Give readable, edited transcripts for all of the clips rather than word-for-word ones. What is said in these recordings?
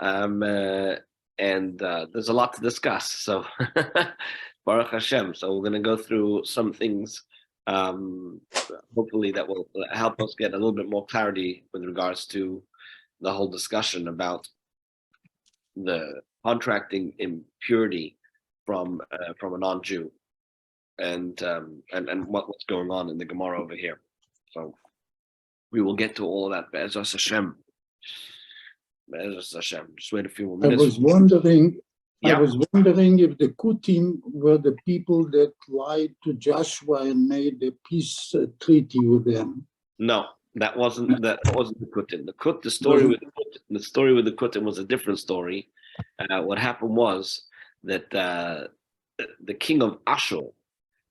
Um, uh, and there's a lot to discuss. So, Baruch Hashem. So we're going to go through some things, um, hopefully that will help us get a little bit more clarity with regards to the whole discussion about the contracting impurity from a non-Jew, and what's going on in the Gemara over here. So we will get to all of that. Be'ezras Hashem. Be'ezras Hashem. Just wait a few more minutes. I was wondering Yeah. if the Kutim were the people that lied to Joshua and made a peace treaty with them. No, that wasn't the Kutim. The story with the Kutim was a different story. What happened was that the king of Ashur,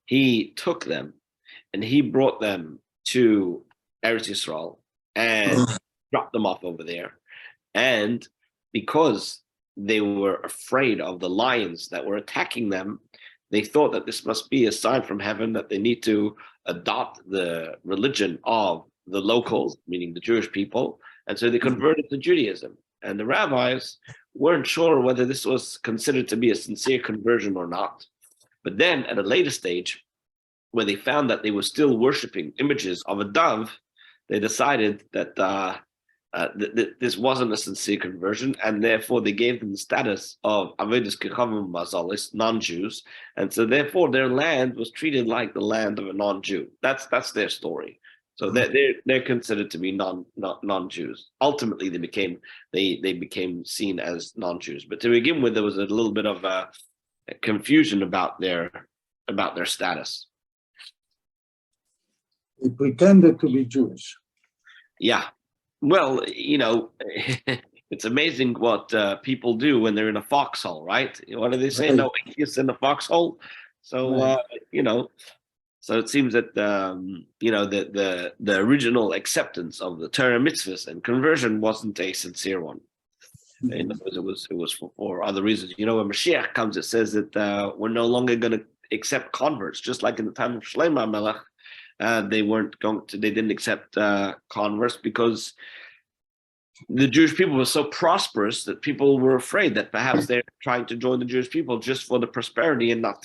he took them and he brought them to Eretz Yisrael and dropped them off over there. And because they were afraid of the lions that were attacking them, they thought that this must be a sign from heaven that they need to adopt the religion of the locals, meaning the Jewish people. And so they converted to Judaism. And the rabbis weren't sure whether this was considered to be a sincere conversion or not. But then at a later stage, when they found that they were still worshiping images of a dove, they decided that this wasn't a sincere conversion, and therefore they gave them the status of Avodas Kechavim Mazalis, non-Jews, and so therefore their land was treated like the land of a non-Jew. That's their story. So they're considered to be non-Jews. Ultimately, they became seen as non-Jews. But to begin with, there was a little bit of a confusion about their status. They pretended to be Jewish. Yeah. Well, it's amazing what people do when they're in a foxhole, right? What do they say? Right. No atheists in a foxhole. So, right. So it seems that the original acceptance of the Torah mitzvahs and conversion wasn't a sincere one. In other words, it was for other reasons. When Mashiach comes, it says that we're no longer going to accept converts, just like in the time of Shlomo Melech. They didn't accept converts because the Jewish people were so prosperous that people were afraid that perhaps they're trying to join the Jewish people just for the prosperity and not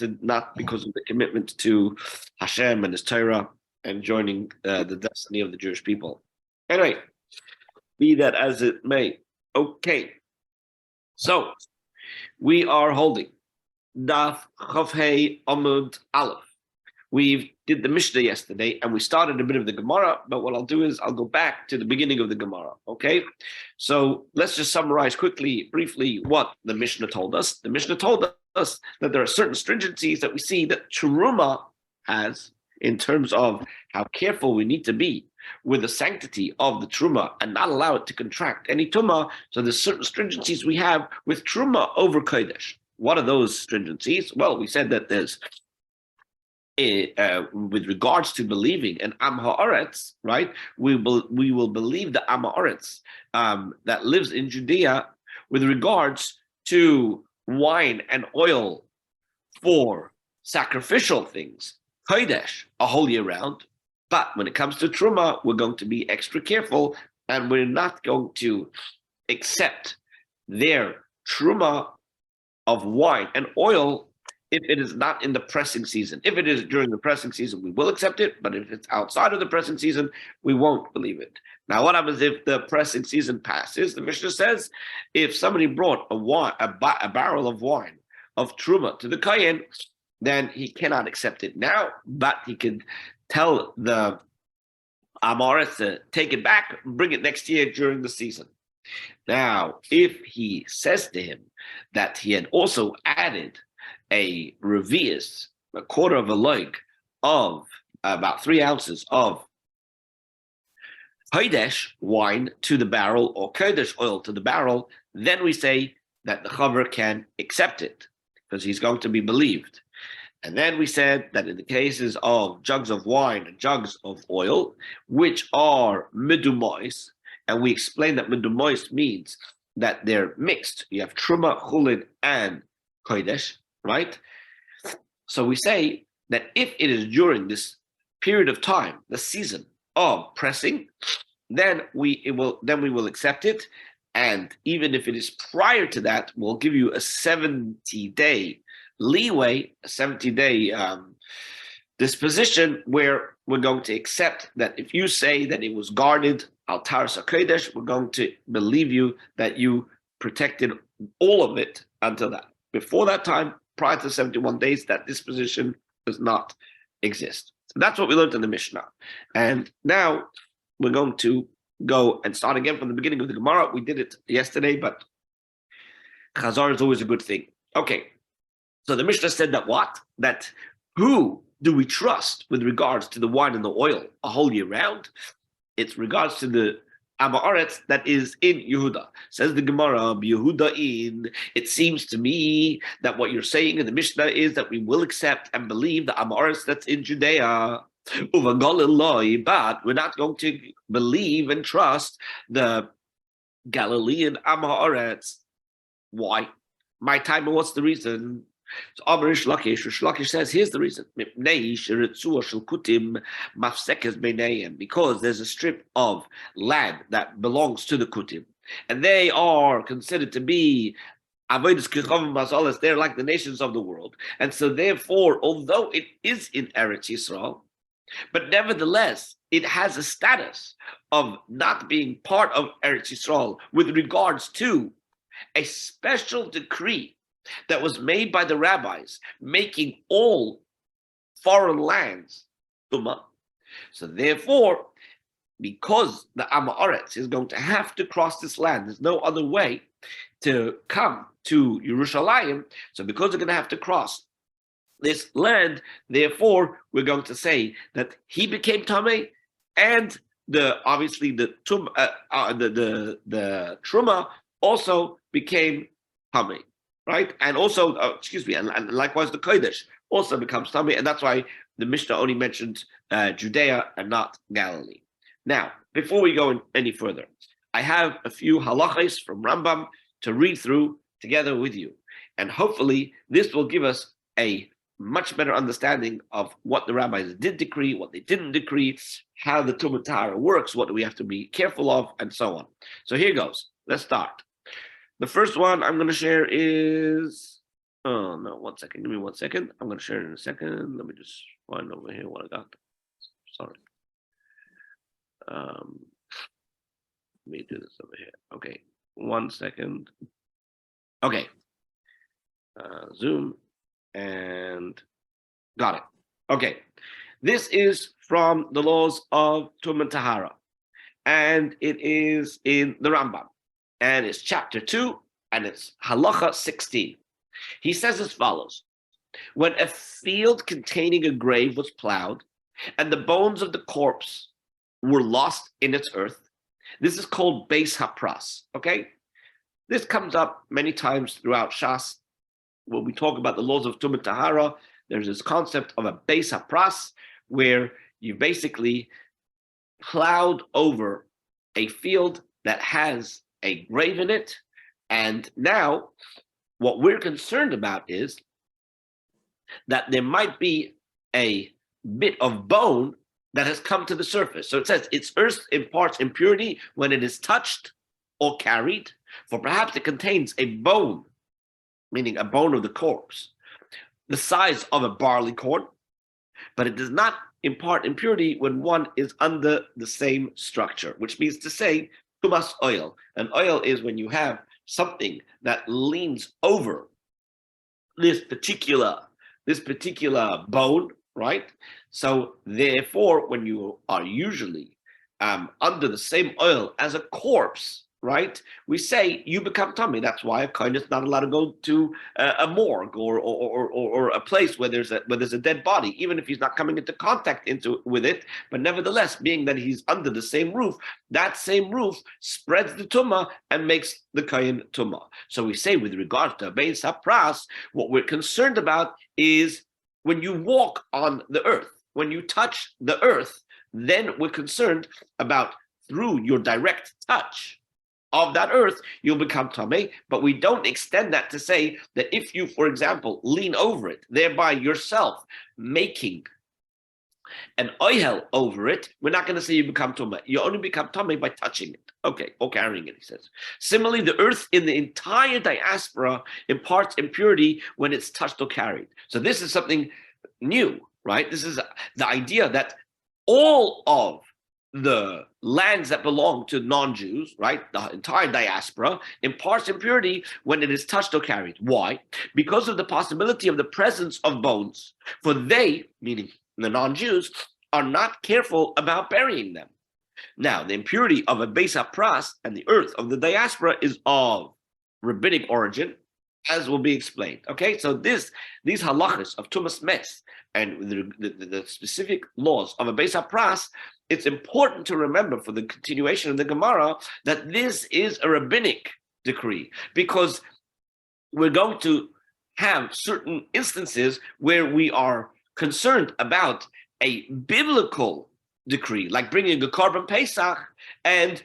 because of the commitment to Hashem and His Torah and joining the destiny of the Jewish people. Anyway, be that as it may. Okay, so we are holding Daf Chavhei Amud Aleph. We did the Mishnah yesterday, and we started a bit of the Gemara, but what I'll do is I'll go back to the beginning of the Gemara, okay? So let's just summarize briefly, what the Mishnah told us. The Mishnah told us that there are certain stringencies that we see that Teruma has in terms of how careful we need to be with the sanctity of the Truma and not allow it to contract any Tumah. So there's certain stringencies we have with Truma over Kodesh. What are those stringencies? Well, we said that there's with regards to believing in Am Haaretz, right? We will believe the Am Haaretz that lives in Judea with regards to wine and oil for sacrificial things, Kodesh, a whole year round. But when it comes to Truma, we're going to be extra careful, and we're not going to accept their Truma of wine and oil if it is not in the pressing season. If it is during the pressing season, we will accept it. But if it's outside of the pressing season, we won't believe it. Now, what happens if the pressing season passes? The Mishnah says, if somebody brought a barrel of wine of Truma to the Kohen, then he cannot accept it now, but he can tell the Amoris to take it back, bring it next year during the season. Now, if he says to him that he had also added a revius, a quarter of a log of about 3 ounces of Kodesh wine to the barrel or Kodesh oil to the barrel, then we say that the chaver can accept it because he's going to be believed. And then we said that in the cases of jugs of wine and jugs of oil, which are medumois, and we explained that medumois means that they're mixed. You have truma, chulin, and kodesh, right? So we say that if it is during this period of time, the season of pressing, then we will accept it, and even if it is prior to that, we'll give you a 70-day leeway, a 70-day disposition where we're going to accept that if you say that it was guarded al Taras HaKodesh, we're going to believe you that you protected all of it until that. Before that time, prior to 71 days, that disposition does not exist. So that's what we learned in the Mishnah. And now we're going to go and start again from the beginning of the Gemara. We did it yesterday, but Chazar is always a good thing. Okay, so the Mishnah said that what? That who do we trust with regards to the wine and the oil a whole year round? It's regards to the Amaretz that is in Yehuda. Says the Gemara, Yehuda in. It seems to me that what you're saying in the Mishnah is that we will accept and believe the Amaretz that's in Judea. But we're not going to believe and trust the Galilean Amaretz. Why? My time, what's the reason? So Rish Lakish says, here's the reason. Because there's a strip of land that belongs to the Kutim, and they are considered to be they're like the nations of the world. And so therefore, although it is in Eretz Yisrael, but nevertheless, it has a status of not being part of Eretz Yisrael with regards to a special decree that was made by the rabbis, making all foreign lands Tumah. So therefore, because the Amaretz is going to have to cross this land, there's no other way to come to Yerushalayim. So because they're going to have to cross this land, therefore, we're going to say that he became Tameh, and the Truma also became Tameh. Right, and also, and likewise the Kodesh also becomes Tameh, and that's why the Mishnah only mentioned Judea and not Galilee. Now, before we go any further, I have a few halachos from Rambam to read through together with you, and hopefully this will give us a much better understanding of what the rabbis did decree, what they didn't decree, how the Talmud Tahara works, what do we have to be careful of, and so on. So here goes. Let's start. The first one I'm going to share is, oh no, 1 second, give me 1 second. I'm going to share it in a second. Let me just find over here what I got. Sorry. Let me do this over here. Okay, 1 second. Okay. Zoom and got it. Okay. This is from the laws of Talmud Tahara, and it is in the Rambam. And it's chapter 2, and it's halacha 16. He says as follows: when a field containing a grave was plowed, and the bones of the corpse were lost in its earth, this is called Beis Hapras, okay? This comes up many times throughout Shas. When we talk about the laws of Talmud Tahara, there's this concept of a Beis Hapras, where you basically plowed over a field that has a grave in it, and now what we're concerned about is that there might be a bit of bone that has come to the surface. So it says its earth imparts impurity when it is touched or carried, for perhaps it contains a bone, meaning a bone of the corpse, the size of a barley corn, but it does not impart impurity when one is under the same structure, which means to say tumas oil. And oil is when you have something that leans over this particular bone, right? So therefore, when you are usually under the same oil as a corpse, right, we say you become tummy. That's why a kohen is not allowed to go to a morgue or a place where there's a dead body, even if he's not coming into contact with it. But nevertheless, being that he's under the same roof, that same roof spreads the tumah and makes the kohen tumah. So we say with regard to Beis Hapras, what we're concerned about is when you walk on the earth, when you touch the earth, then we're concerned about through your direct touch of that earth, you'll become tamei, but we don't extend that to say that if you, for example, lean over it, thereby yourself making an oihel over it, we're not going to say you become tumah. You only become tumah by touching it. Okay, or carrying it, he says. Similarly, the earth in the entire diaspora imparts impurity when it's touched or carried. So this is something new, right? This is the idea that all of the lands that belong to non-Jews, right, the entire diaspora, imparts impurity when it is touched or carried. Why? Because of the possibility of the presence of bones. For they, meaning the non-Jews, are not careful about burying them. Now, the impurity of a Beis HaPras and the earth of the diaspora is of rabbinic origin, as will be explained. Okay, so these halachas of Tumas Metz and the specific laws of a Beis HaPras, it's important to remember for the continuation of the Gemara that this is a rabbinic decree, because we're going to have certain instances where we are concerned about a biblical decree, like bringing a korban Pesach, and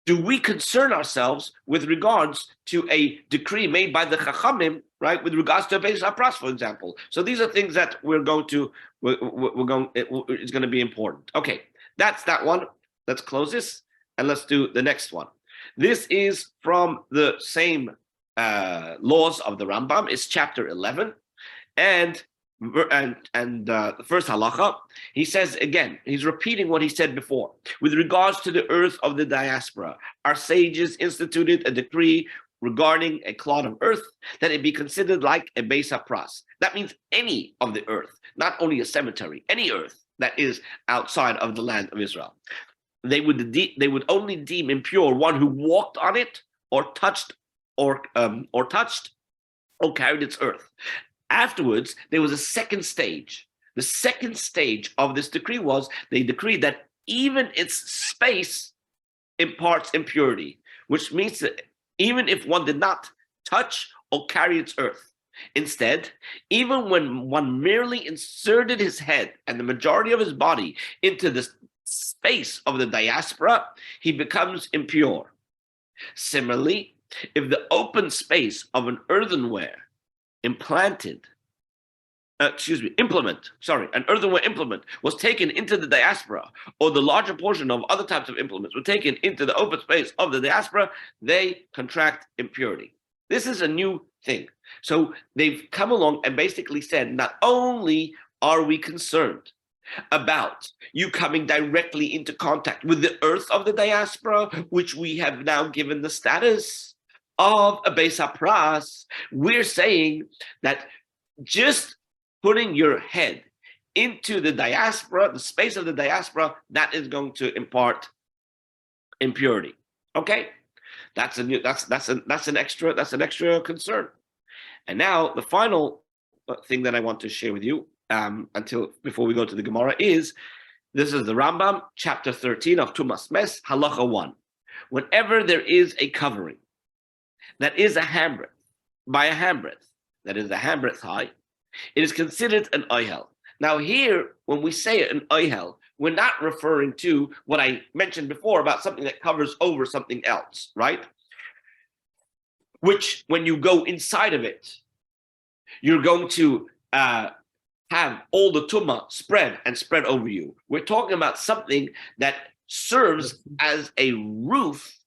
do we concern ourselves with regards to a decree made by the Chachamim, right, with regards to a Beis HaPras, for example? So these are things that it's going to be important. Okay, that's that one. Let's close this and let's do the next one. This is from the same laws of the Rambam. It's chapter 11, and the first halacha, he says again, he's repeating what he said before. With regards to the earth of the diaspora, our sages instituted a decree regarding a clod of earth that it be considered like a Beis HaPras. That means any of the earth, not only a cemetery, any earth that is outside of the land of Israel. They would only deem impure one who walked on it or touched or carried its earth. Afterwards, there was a second stage. The second stage of this decree was they decreed that even its space imparts impurity, which means that even if one did not touch or carry its earth, instead, even when one merely inserted his head and the majority of his body into the space of the diaspora, he becomes impure. Similarly, if the open space of an earthenware an earthenware implement was taken into the diaspora, or the larger portion of other types of implements were taken into the open space of the diaspora, they contract impurity. This is a new thing. So they've come along and basically said, not only are we concerned about you coming directly into contact with the earth of the diaspora, which we have now given the status of a Beis HaPras, we're saying that just putting your head into the diaspora, the space of the diaspora, that is going to impart impurity. Okay, that's an extra concern. And now the final thing that I want to share with you, before we go to the Gemara, is this is the Rambam, chapter 13 of Tumas Mes, halacha 1. Whenever there is a covering that is a handbreadth, by a handbreadth, that is a handbreadth high, it is considered an oihel. Now here, when we say an oihel, we're not referring to what I mentioned before about something that covers over something else, right? Which, when you go inside of it, you're going to have all the tumah spread over you. We're talking about something that serves as a roof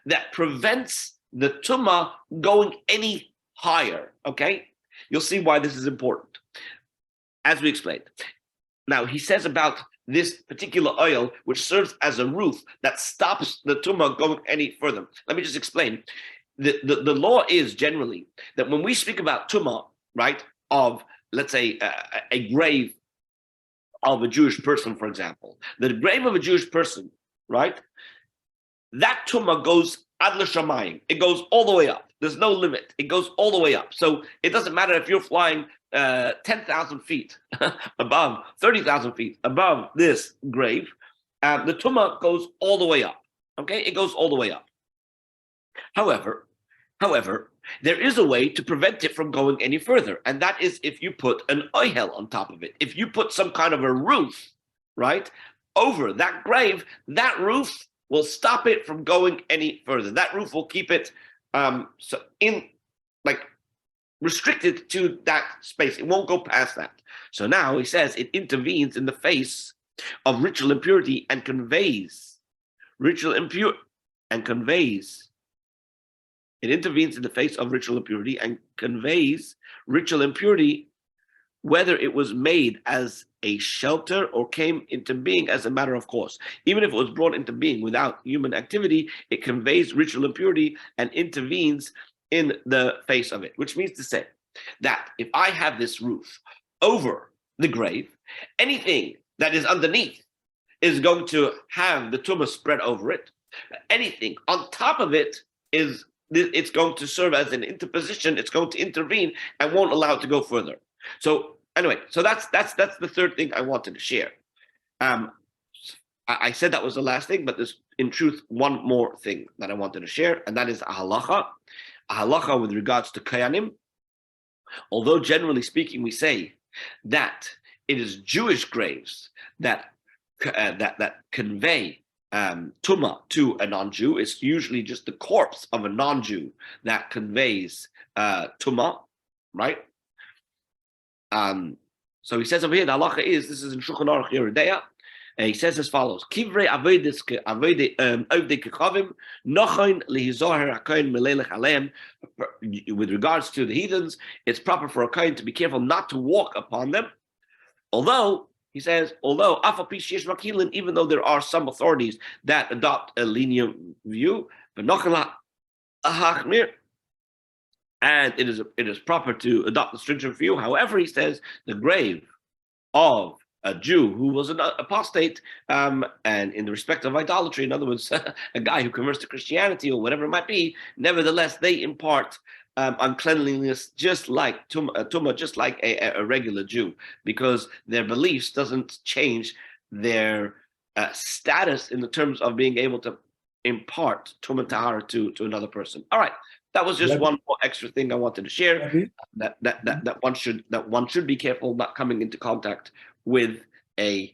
that prevents the tumah going any higher, okay? You'll see why this is important, as we explained. Now, he says about this particular oil, which serves as a roof that stops the tumah going any further. Let me just explain. The law is generally that when we speak about tumah, right, of, let's say, a grave of a Jewish person, for example, the grave of a Jewish person, right, that tumah goes ad l'shamayim. It goes all the way up. There's no limit. It goes all the way up. So it doesn't matter if you're flying 10,000 feet above, 30,000 feet above this grave. The tumah goes all the way up. Okay, it goes all the way up. However, there is a way to prevent it from going any further, and that is if you put an oihel on top of it. If you put some kind of a roof, right, over that grave, that roof will stop it from going any further. That roof will keep it restricted to that space. It won't go past that. So now he says it intervenes in the face of ritual impurity and conveys ritual impure and conveys. It intervenes in the face of ritual impurity and conveys ritual impurity, whether it was made as a shelter or came into being as a matter of course. Even if it was brought into being without human activity, it conveys ritual impurity and intervenes in the face of it, which means to say that if I have this roof over the grave, anything that is underneath is going to have the tumah spread over it. Anything on top of it it's going to serve as an interposition. It's going to intervene and won't allow it to go further. So anyway, so that's the third thing I wanted to share. I said that was the last thing, but there's in truth one more thing that I wanted to share, and that is a halacha. A halacha with regards to kayanim. Although generally speaking, we say that it is Jewish graves that convey tumah to a non-Jew. It's usually just the corpse of a non-Jew that conveys tumah, right? So he says over here, the halacha is, this is in Shulchan Aruch Yoreh Deah, he says as follows: Kivrei avodas avdei kechavim nochain lihizoher hakohen melelech aleim. With regards to the heathens, it's proper for a kohen to be careful not to walk upon them. Although he says, even though there are some authorities that adopt a lenient view, and it is proper to adopt the stringent view. However, he says the grave of a Jew who was an apostate, and in the respect of idolatry, in other words, a guy who converts to Christianity or whatever it might be, nevertheless, they impart uncleanliness just like tumah, just like a regular Jew, because their beliefs doesn't change their status in the terms of being able to impart tumah tahara to another person. All right, that was just one more extra thing I wanted to share. That one should be careful not coming into contact with a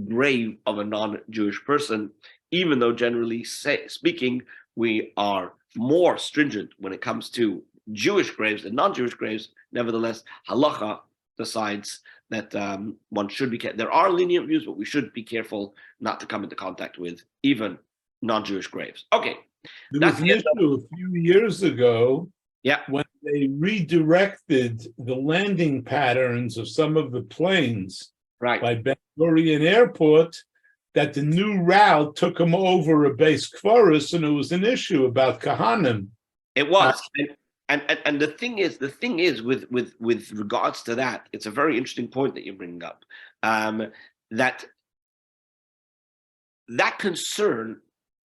grave of a non-Jewish person, even though generally speaking, we are more stringent when it comes to Jewish graves than non-Jewish graves. Nevertheless, halacha decides that one should be careful. There are lenient views, but we should be careful not to come into contact with even non-Jewish graves. Okay. There was an issue a few years ago, yeah, when they redirected the landing patterns of some of the planes by Ben Gurion Airport, that the new route took them over a base Kfaris, and it was an issue about Kahanim. It was. And the thing is with regards to that, it's a very interesting point that you're bringing up. That concern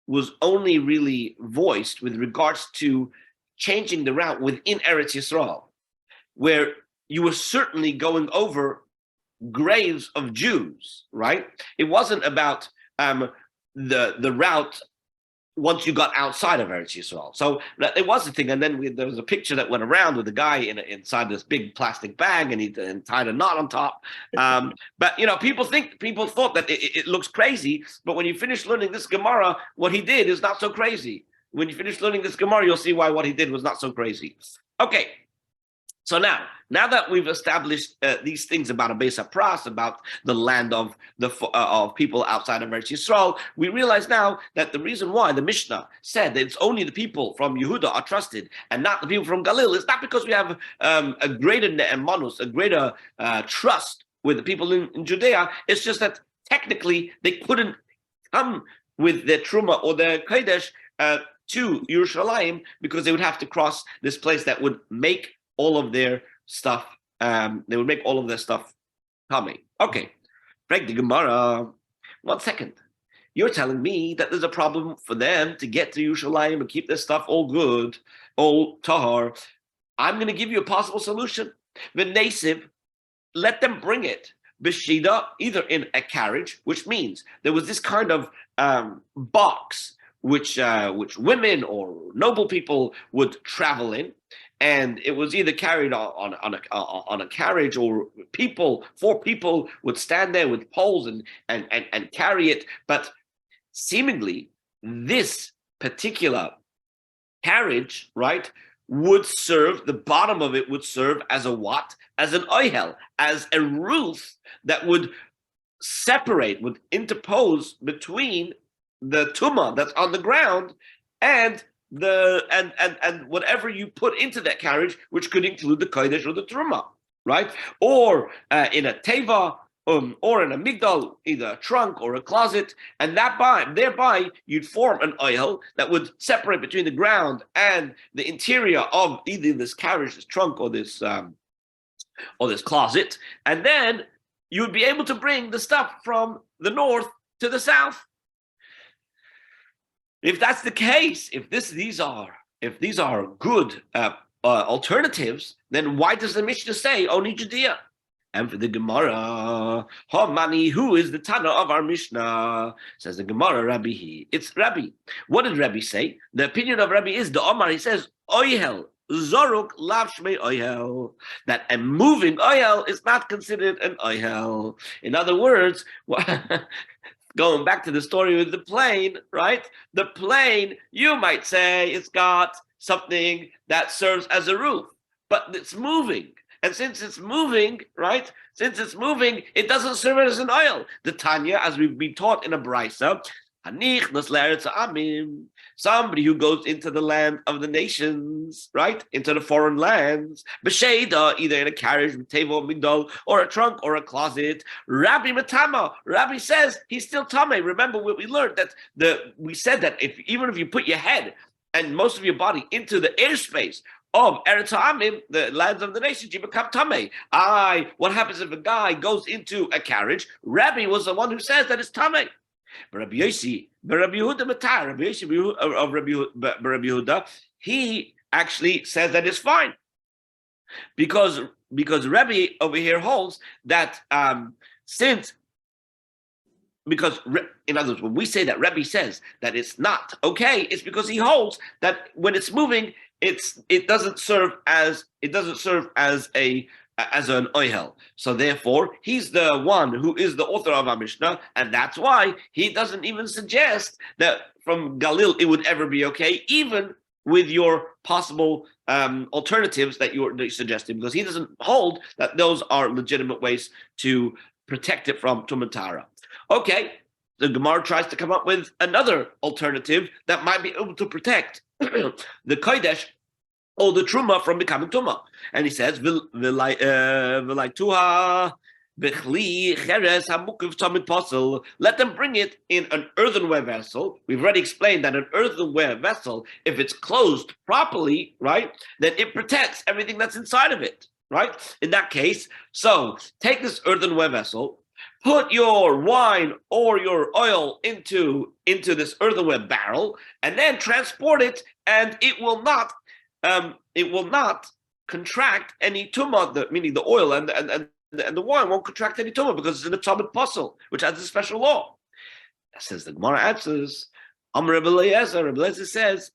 was only really voiced with regards to changing the route within Eretz Yisrael, where you were certainly going over graves of Jews, right? It wasn't about the route once you got outside of Eretz Yisrael. So it was a thing, and then there was a picture that went around with a guy inside this big plastic bag, and he tied a knot on top. But people thought that it looks crazy, but when you finish learning this Gemara, what he did is not so crazy. When you finish learning this Gemara, you'll see why what he did was not so crazy. Okay. So now that we've established these things about a Beis HaPras, about the land of people outside of Eretz Yisrael, we realize now that the reason why the Mishnah said that it's only the people from Yehuda are trusted and not the people from Galil is not because we have a greater ne'emanus, a greater trust with the people in Judea. It's just that technically they couldn't come with their truma or their kodesh to Yerushalayim because they would have to cross this place that would make all of their stuff, they would make all of their stuff coming. Okay, break the Gemara. 1 second. You're telling me that there's a problem for them to get to Yerushalayim and keep their stuff all good, all tahar. I'm going to give you a possible solution. V'nesiv, let them bring it. B'shida, either in a carriage, which means there was this kind of box which women or noble people would travel in. And it was either carried on a carriage, or four people would stand there with poles and carry it. But seemingly, this particular carriage, right, would serve, the bottom of it would serve as a what? As an oihel, as a roof that would separate, would interpose between the tumah that's on the ground and and whatever you put into that carriage, which could include the kodesh or the truma, right? Or in a teva, or in a migdal, either a trunk or a closet, and thereby you'd form an oil that would separate between the ground and the interior of either this carriage, this trunk, or this closet, and then you would be able to bring the stuff from the north to the south. If that's the case, if these are good alternatives, then why does the Mishnah say only Judea? And for the Gemara, Mani, who is the Tana of our Mishnah? Says the Gemara, Rabbi. It's Rabbi. What did Rabbi say? The opinion of Rabbi is the Omar. He says, Oyhel, Zoruk, Lav Shmei Oyhel. That a moving Oyhel is not considered an Oyhel. In other words, going back to the story with the plane, right? The plane, you might say, it's got something that serves as a roof, but it's moving. And since it's moving, right? Since it's moving, it doesn't serve as an oil. The Tanya, as we've been taught in a brisa, somebody who goes into the land of the nations, right? Into the foreign lands, b'sheida, either in a carriage, tevo, migdal, or a trunk, or a closet. Rabbi Matama, Rabbi says he's still tamei. Remember what we learned, that we said that even if you put your head and most of your body into the airspace of Eretz Ha'amim, the lands of the nations, you become tamei. What happens if a guy goes into a carriage? Rabbi was the one who says that it's tamei. But Rabbi Yossi, Rabbi Yehuda Matar, Rabbi Yossi of Rabbi Yehuda, he actually says that it's fine, because Rabbi over here holds that because in other words, when we say that Rabbi says that it's not okay, it's because he holds that when it's moving, it doesn't serve as an oihel. So therefore, he's the one who is the author of our Mishnah, and that's why he doesn't even suggest that from Galil it would ever be okay, even with your possible alternatives that you're suggesting, because he doesn't hold that those are legitimate ways to protect it from Tumatara. Okay, the Gemara tries to come up with another alternative that might be able to protect the Kodesh or the Truma from becoming Tuma. And he says, let them bring it in an earthenware vessel. We've already explained that an earthenware vessel, if it's closed properly, right, then it protects everything that's inside of it, right? In that case, so take this earthenware vessel, put your wine or your oil into this earthenware barrel, and then transport it, and it will not contract any tumah, meaning the oil and the wine won't contract any tumah, because it's in a Talmud Pasul, which has a special law. That says, the Gemara answers, Amar Rabbi Eliezer says,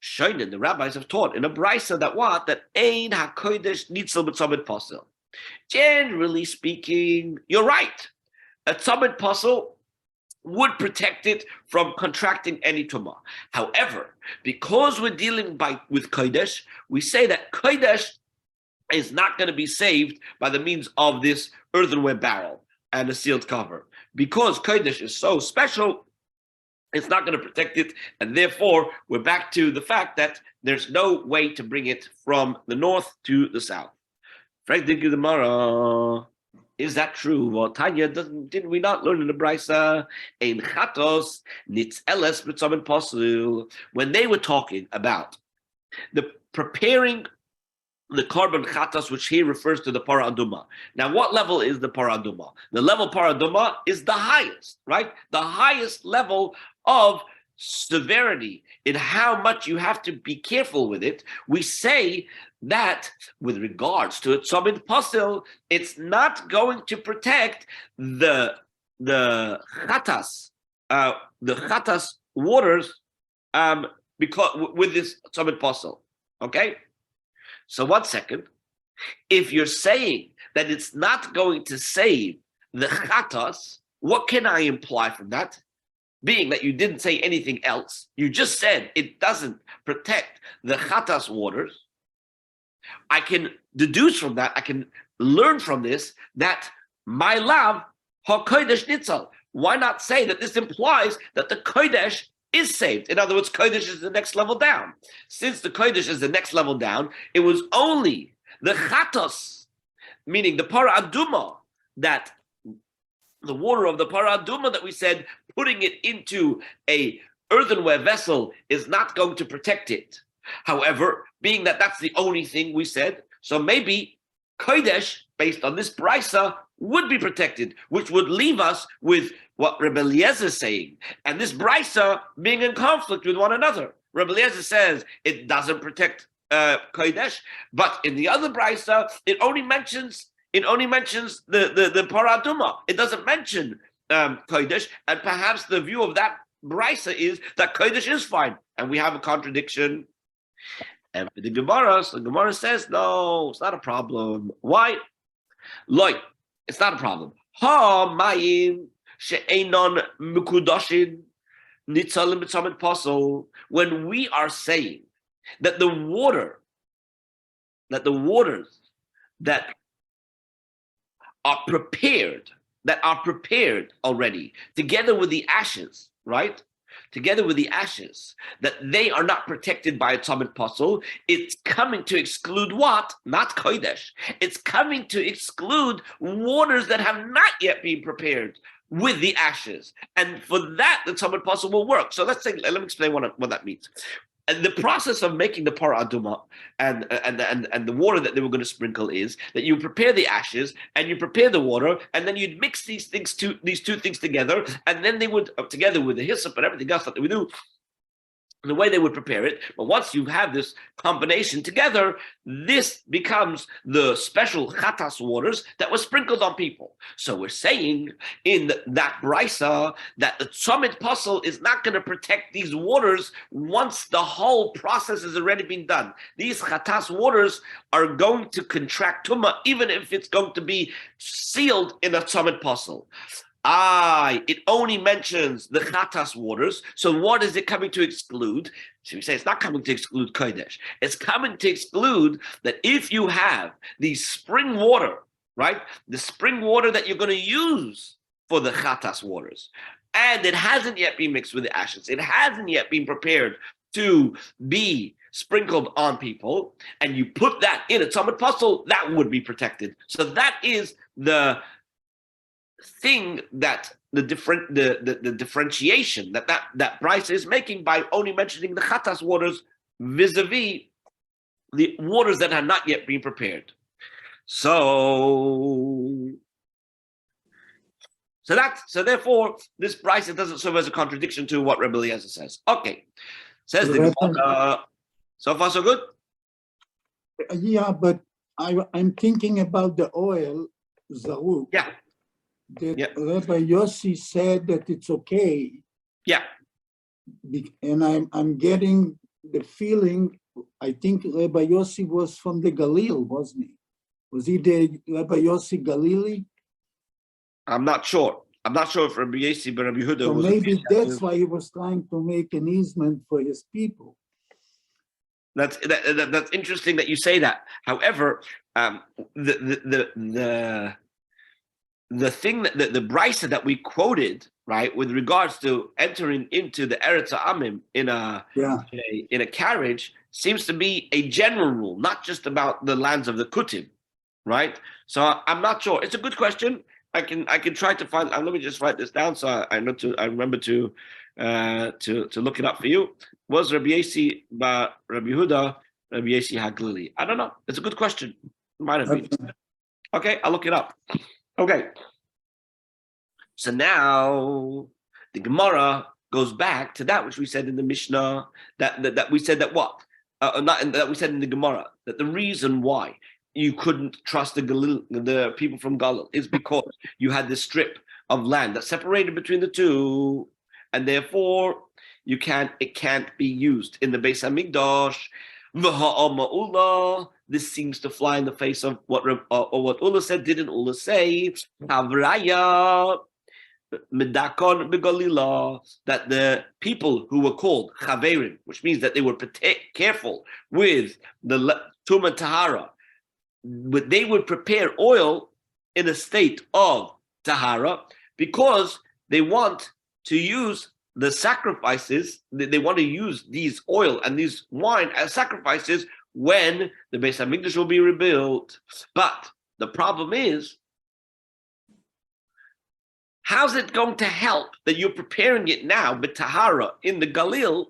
Shoinen, the rabbis have taught in a brisa that ein hakodesh nitzel b'Talmud Pasul. Generally speaking, you're right. A Talmud Pasul would protect it from contracting any tumah. However, because we're dealing with kodesh, we say that kodesh is not going to be saved by the means of this earthenware barrel and a sealed cover. Because kodesh is so special, it's not going to protect it, and therefore we're back to the fact that there's no way to bring it from the north to the south. Frank the Gemara. Is that true? Well, Tanya, didn't we not learn in the brisa? Ein chatos nitzeles b'Talmud Pasul, when they were talking about the preparing the carbon chatas, which here refers to the para aduma. Now, what level is the para aduma? The level para aduma is the highest, right? The highest level of severity in how much you have to be careful with it. We say that with regards to it, Talmud Pasul, it's not going to protect the chatas waters because with this Talmud Pasul. Okay, so 1 second. If you're saying that it's not going to save the chatas, what can I imply from that? being that you didn't say anything else, you just said it doesn't protect the chatas waters, I can deduce from that, I can learn from this that my lav ha-kodesh nitzal. Why not say that this implies that the kodesh is saved? In other words, kodesh is the next level down. Since the kodesh is the next level down, it was only the chatos, meaning the para aduma, that the water of the para aduma that we said putting it into a earthenware vessel is not going to protect it. However, being that that's the only thing we said, so maybe kodesh, based on this brisa, would be protected, which would leave us with what Rebbe Eliezer is saying, and this brisa being in conflict with one another. Rebbe Eliezer says it doesn't protect kodesh, but in the other brisa, it only mentions the para aduma. It doesn't mention kodesh, and perhaps the view of that brisa is that kodesh is fine, and we have a contradiction. And for the Gemara, so the Gemara says, no, it's not a problem. Why? Loy, it's not a problem. Ha mayim she'enon mukudashin nitzalim b'tzamet pasol. When we are saying that the waters that are prepared already, together with the ashes, right? Together with the ashes, that they are not protected by a tzamid pasol, it's coming to exclude what? Not kodesh. It's coming to exclude waters that have not yet been prepared with the ashes. And for that, the tzamid pasol will work. So let me explain what that means. And the process of making the para aduma and the water that they were going to sprinkle is that you prepare the ashes and you prepare the water, and then you'd mix these two things together, and then they would, together with the hyssop and everything else that they would do, the way they would prepare it. But once you have this combination together, this becomes the special chatas waters that were sprinkled on people. So we're saying in that brisa that the tzomit pasol is not going to protect these waters once the whole process has already been done. These chatas waters are going to contract tumah, even if it's going to be sealed in a tzomit pasol. It only mentions the chatas waters. So what is it coming to exclude? So we say it's not coming to exclude kodesh. It's coming to exclude that if you have the spring water, right? The spring water that you're going to use for the chatas waters, and it hasn't yet been mixed with the ashes. It hasn't yet been prepared to be sprinkled on people, and you put that in a tzamid pasol, that would be protected. So that is the thing that the differentiation that Bryce is making by only mentioning the chatas waters vis-a-vis the waters that have not yet been prepared. So therefore this Bryce doesn't serve as a contradiction to what Rebbe Eliezer says. Okay, says the so far so good. Yeah, but I'm thinking about the oil zaruk. Yeah. That Rabbi Yossi said that it's okay. Yeah. And I'm getting the feeling, I think Rabbi Yossi was from the Galil, wasn't he? Was he the Rabbi Yossi Galili? I'm not sure. I'm not sure if Rabbi Yossi, but Rabbi Yehuda so was. Maybe that's why he was trying to make an easement for his people. That's interesting that you say that. However, the thing that the brisa that we quoted, right, with regards to entering into the Eretz Ha'amim in a carriage, seems to be a general rule, not just about the lands of the Kutim, right? So I'm not sure. It's a good question. I can try to find. Let me just write this down so I remember to look it up for you. Was Rabbi Yossi by Rabbi Yehuda, Rabbi Yossi Haglili? I don't know. It's a good question. Might have been. Okay, I'll look it up. Okay, so now the Gemara goes back to that which we said in the Mishnah, that we said that what? That we said in the Gemara, that the reason why you couldn't trust the people from Galil is because you had this strip of land that separated between the two, and therefore it can't be used in the Beis Hamikdash. This seems to fly in the face of what Ula said. Didn't Ula say Havraya Medakon Begolila, that the people who were called Chaverim, which means that they were careful with the Tuma Tahara, but they would prepare oil in a state of Tahara because they want to use the sacrifices, they want to use these oil and these wine as sacrifices when the Beis HaMikdash will be rebuilt. But the problem is, how's it going to help that you're preparing it now, B'Tahara, in the Galil,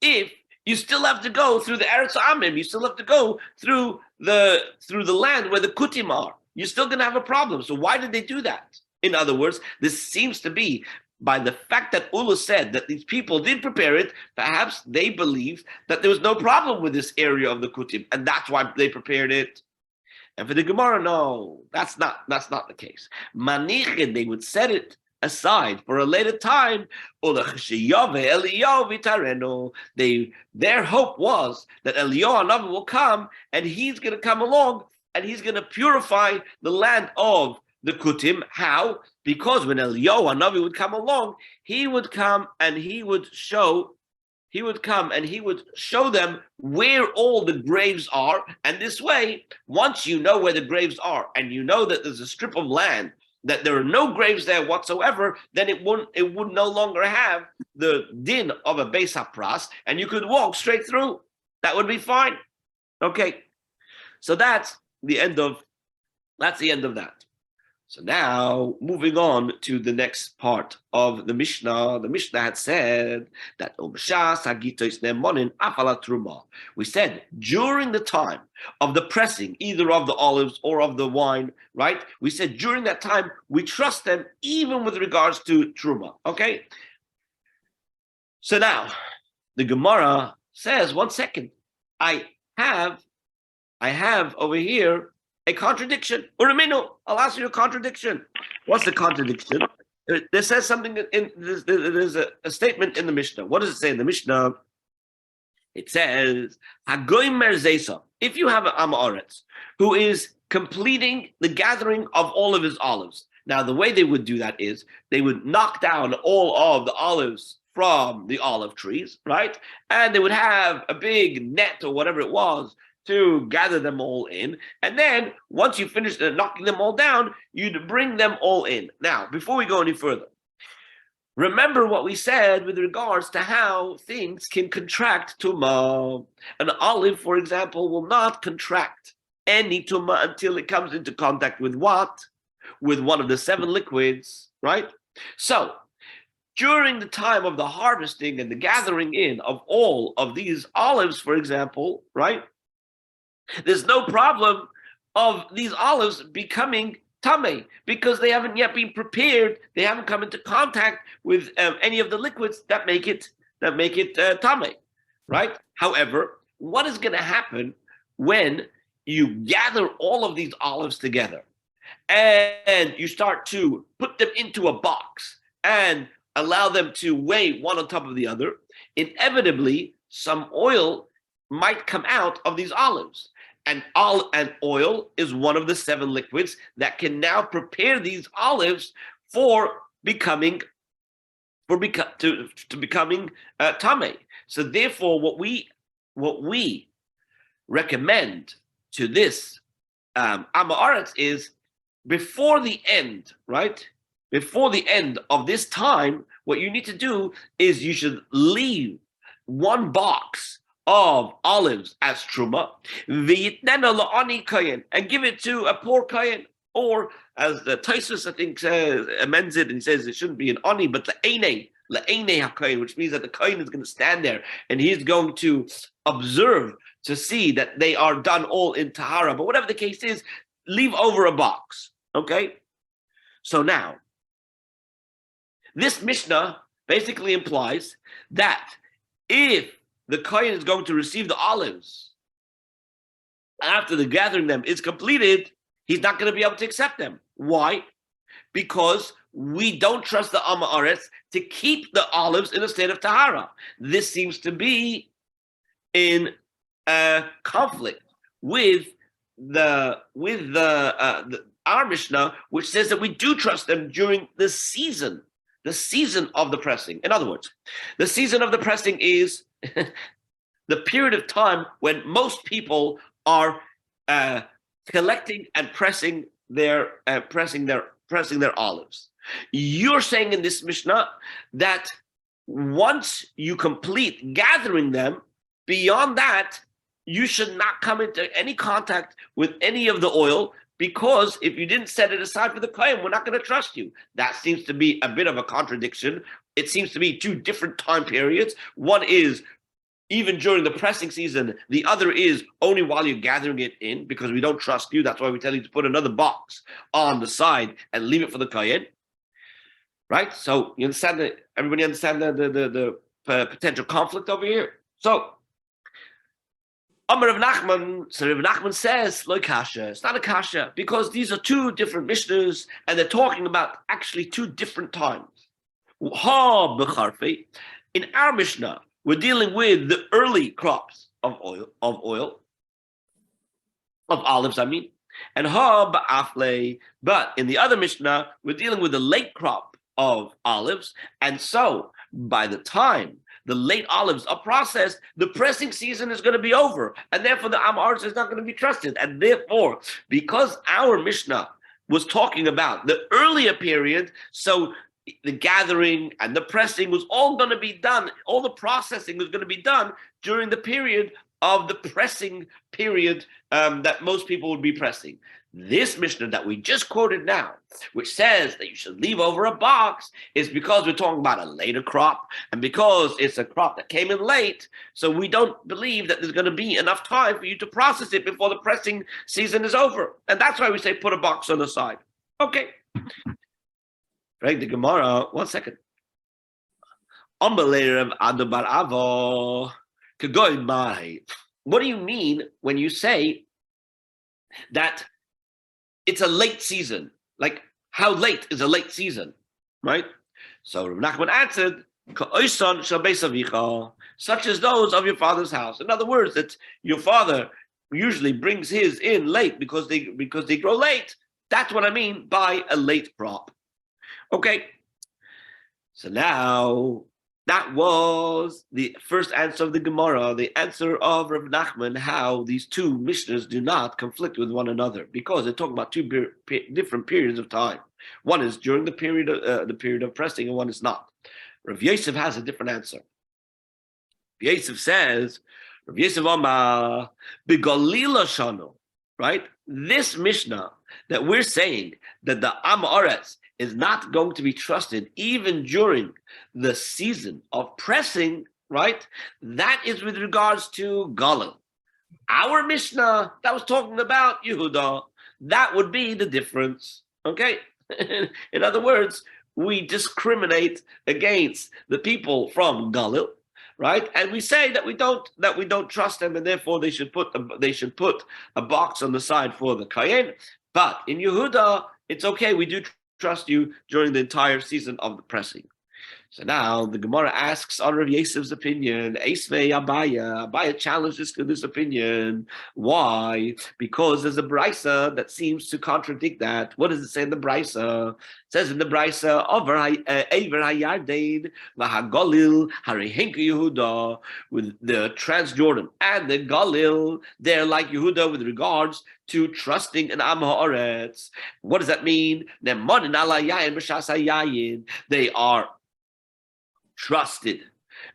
if you still have to go through the Eretz Amim, you still have to go through the land where the Kutim are. You're still going to have a problem. So why did they do that? In other words, this seems to be by the fact that Ula said that these people did prepare it, perhaps they believed that there was no problem with this area of the Kutim, and that's why they prepared it. And for the Gemara, no, that's not the case. Manichin, they would set it aside for a later time. Their hope was that Eliyahu Hanavi will come, and he's going to come along, and he's going to purify the land of the Kutim. How? Because when Eliyahu Hanavi would come along, he would come and he would show them where all the graves are. And this way, once you know where the graves are, and you know that there's a strip of land, that there are no graves there whatsoever, then it would no longer have the din of a Beis HaPras, and you could walk straight through. That would be fine. Okay. So that's the end of that. So now, moving on to the next part of the Mishnah. The Mishnah had said that we said during the time of the pressing, either of the olives or of the wine, right? We said during that time, we trust them even with regards to Truma, okay? So now, the Gemara says, 1 second, I have over here a contradiction. Uraminu, I'll ask you a contradiction. What's the contradiction? There says something there's a statement in the Mishnah. What does it say in the Mishnah? It says, Hagoyim Merzesa, if you have an Amaretz who is completing the gathering of all of his olives. Now, the way they would do that is they would knock down all of the olives from the olive trees, right? And they would have a big net or whatever it was to gather them all in. And then once you finish knocking them all down, you'd bring them all in. Now, before we go any further, remember what we said with regards to how things can contract tumah. An olive, for example, will not contract any tumah until it comes into contact with what? With one of the 7 liquids, right? So, during the time of the harvesting and the gathering in of all of these olives, for example, right? There's no problem of these olives becoming tameh because they haven't yet been prepared. They haven't come into contact with any of the liquids that make it tameh, right? However, what is going to happen when you gather all of these olives together and you start to put them into a box and allow them to weigh one on top of the other? Inevitably, some oil might come out of these olives. And oil is one of the 7 liquids that can now prepare these olives for becoming tameh. So therefore, what we recommend to this Amaretz is before the end, right? Before the end of this time, what you need to do is you should leave 1 box of olives as truma, and give it to a poor kohen, or as the Taisus I think amends it and says it shouldn't be an oni, but le'enei hakohen, which means that the kohen is going to stand there and he's going to observe to see that they are done all in tahara. But whatever the case is, leave over a box. Okay, so now this Mishnah basically implies that if the kohen is going to receive the olives after the gathering them is completed, he's not going to be able to accept them. Why? Because we don't trust the Amaretz to keep the olives in a state of tahara. This seems to be in conflict with our Mishnah, which says that we do trust them during the season the season of the pressing. In other words, the season of the pressing is the period of time when most people are collecting and pressing their olives. You're saying in this Mishnah that once you complete gathering them, beyond that, you should not come into any contact with any of the oil, because if you didn't set it aside for the kohen, we're not going to trust you. That seems to be a bit of a contradiction. It seems to be two different time periods. One is even during the pressing season, the other is only while you're gathering it in, because we don't trust you. That's why we tell you to put another box on the side and leave it for the kohen. Right? So you understand that? Everybody understand the potential conflict over here? So Rav Nachman, so Rav Nachman says, "Lo kasha." It's not a kasha, because these are two different mishnahs, and they're talking about actually two different times. Ha b'charfi. In our mishnah, we're dealing with the early crops of olives. I mean, and ha b'afle. But in the other mishnah, we're dealing with the late crop of olives, and so by the time the late olives are processed, the pressing season is going to be over, and therefore the Am Haaretz is not going to be trusted. And therefore, because our Mishnah was talking about the earlier period, so the gathering and the pressing was all going to be done, all the processing was going to be done during the period of the pressing period that most people would be pressing. This Mishnah that we just quoted now, which says that you should leave over a box, is because we're talking about a later crop, and because it's a crop that came in late, so we don't believe that there's going to be enough time for you to process it before the pressing season is over. And that's why we say put a box on the side. Okay. Right, the Gemara, 1 second. What do you mean when you say that it's a late season? Like, how late is a late season, right? So Rav Nachman answered, such as those of your father's house. In other words, that your father usually brings his in late because they grow late. That's what I mean by a late crop. Okay. So now that was the first answer of the Gemara, the answer of Rav Nachman, how these two Mishnahs do not conflict with one another, because they're talking about two different periods of time. One is during the period of pressing, and one is not. Rav Yosef has a different answer. Rav Yosef says, Rav Yosef Amar, B'Galila Shano, right? This Mishnah that we're saying that the Am Haaretz is not going to be trusted even during the season of pressing, right? That is with regards to Galil. Our Mishnah that was talking about Yehuda, that would be the difference, okay? In other words, we discriminate against the people from Galil, right? And we say that we don't trust them, and therefore they should put a box on the side for the Kayen. But in Yehuda, it's okay. We do trust you during the entire season of the pressing. So now the Gemara asks on Rav Yosef's opinion. Eisvei Abaya challenges this opinion. Why? Because there's a brisa that seems to contradict that. What does it say in the brisa? It says in the brisa, Over Hayardein v'Hagalil Harihenka Yehuda, with the Transjordan and the Galil, they're like Yehuda with regards to trusting an Am Haaretz. What does that mean? They are trusted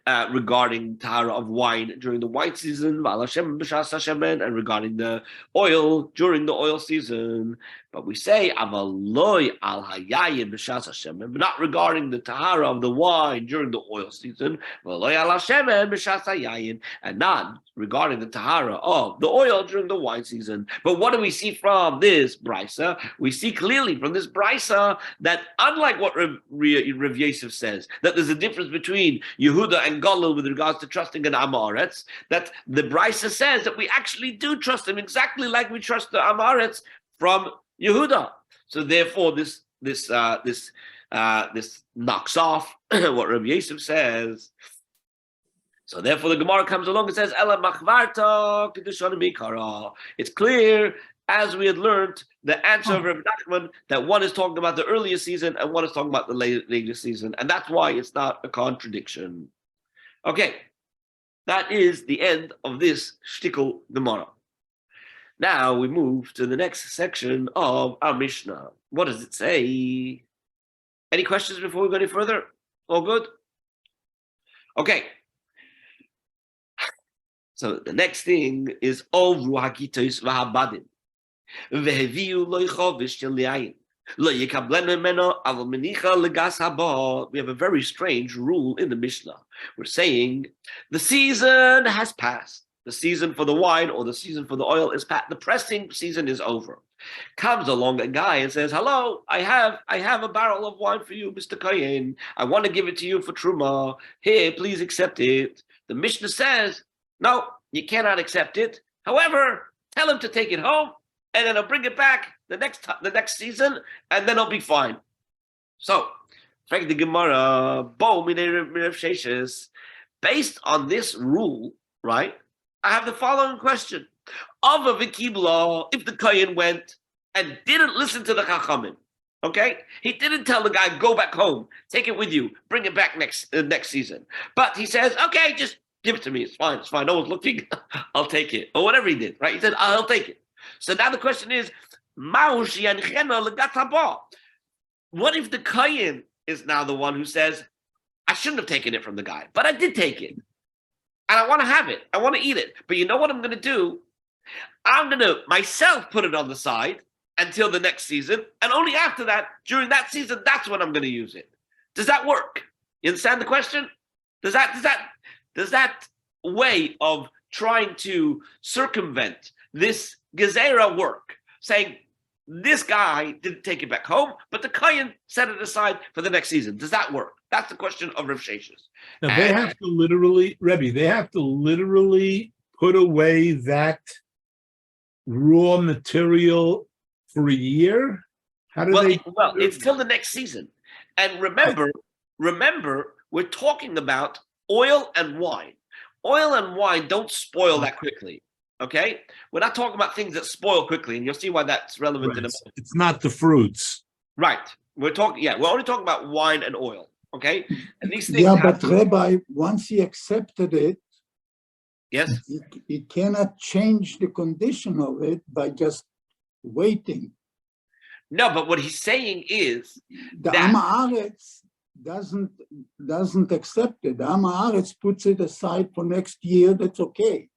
regarding tahara of wine during the wine season, and regarding the oil during the oil season. But we say avaloy al hayayin b'shas hashemen, but not regarding the tahara of the wine during the oil season, v'loy al hashemen b'shas hayayin, and not regarding the tahara of the oil during the wine season. But what do we see from this brisa? We see clearly from this brisa that unlike what Rav Yosef says, that there's a difference between Yehuda and Galil with regards to trusting an Am Haaretz, that the brisa says that we actually do trust him exactly like we trust the Am Haaretz from Yehuda. So therefore, this knocks off what Rabbi Yosef says. So therefore, the Gemara comes along and says, "Ela machvarta kedushanim bikara." It's clear as we had learned the answer of Rabbi Nachman, that one is talking about the earlier season and one is talking about the later season, and that's why it's not a contradiction. Okay, that is the end of this shtickle Gemara. Now we move to the next section of our Mishnah. What does it say? Any questions before we go any further? All good? Okay. So the next thing is Ovru Hakitos Vahabadim. Veheviu Loichovish Shel Yain. We have a very strange rule in the Mishnah. We're saying the season has passed. The season for the wine or the season for the oil is past. The pressing season is over. Comes along a guy and says, "Hello, I have a barrel of wine for you, Mr. Kohen. I want to give it to you for Truma. Here, please accept it." The Mishnah says, "No, you cannot accept it. However, tell him to take it home, and then I'll bring it back the next season, and then I'll be fine." So, the Gemara, based on this rule, right? I have the following question: if the Kohen went and didn't listen to the Chachamim, okay, he didn't tell the guy, "Go back home, take it with you, bring it back next season," but he says, "Okay, just give it to me. It's fine. No one's looking. I'll take it," or whatever he did, right? He said, "I'll take it." So now the question is, what if the Kohen is now the one who says, "I shouldn't have taken it from the guy, but I did take it, and I want to have it. I want to eat it. But you know what I'm going to do? I'm going to myself put it on the side until the next season, and only after that, during that season, that's when I'm going to use it." Does that work? You understand the question? Does that way of trying to circumvent this gezerah work? Saying this guy didn't take it back home, but the Kohen set it aside for the next season. Does that work? That's the question of Rav Sheshes. Now they have to literally, Rebbe, they have to literally put away that raw material for a year? How do they? Well, it's till the next season. And remember, we're talking about oil and wine. Oil and wine don't spoil that quickly. Okay? We're not talking about things that spoil quickly, and you'll see why that's relevant in a moment. It's not the fruits. Right. We're only talking about wine and oil. Okay? And these things but Rabbi, once he accepted it, yes, he cannot change the condition of it by just waiting. No, but what he's saying is the Am Haaretz doesn't accept it. The Am Haaretz puts it aside for next year. That's okay.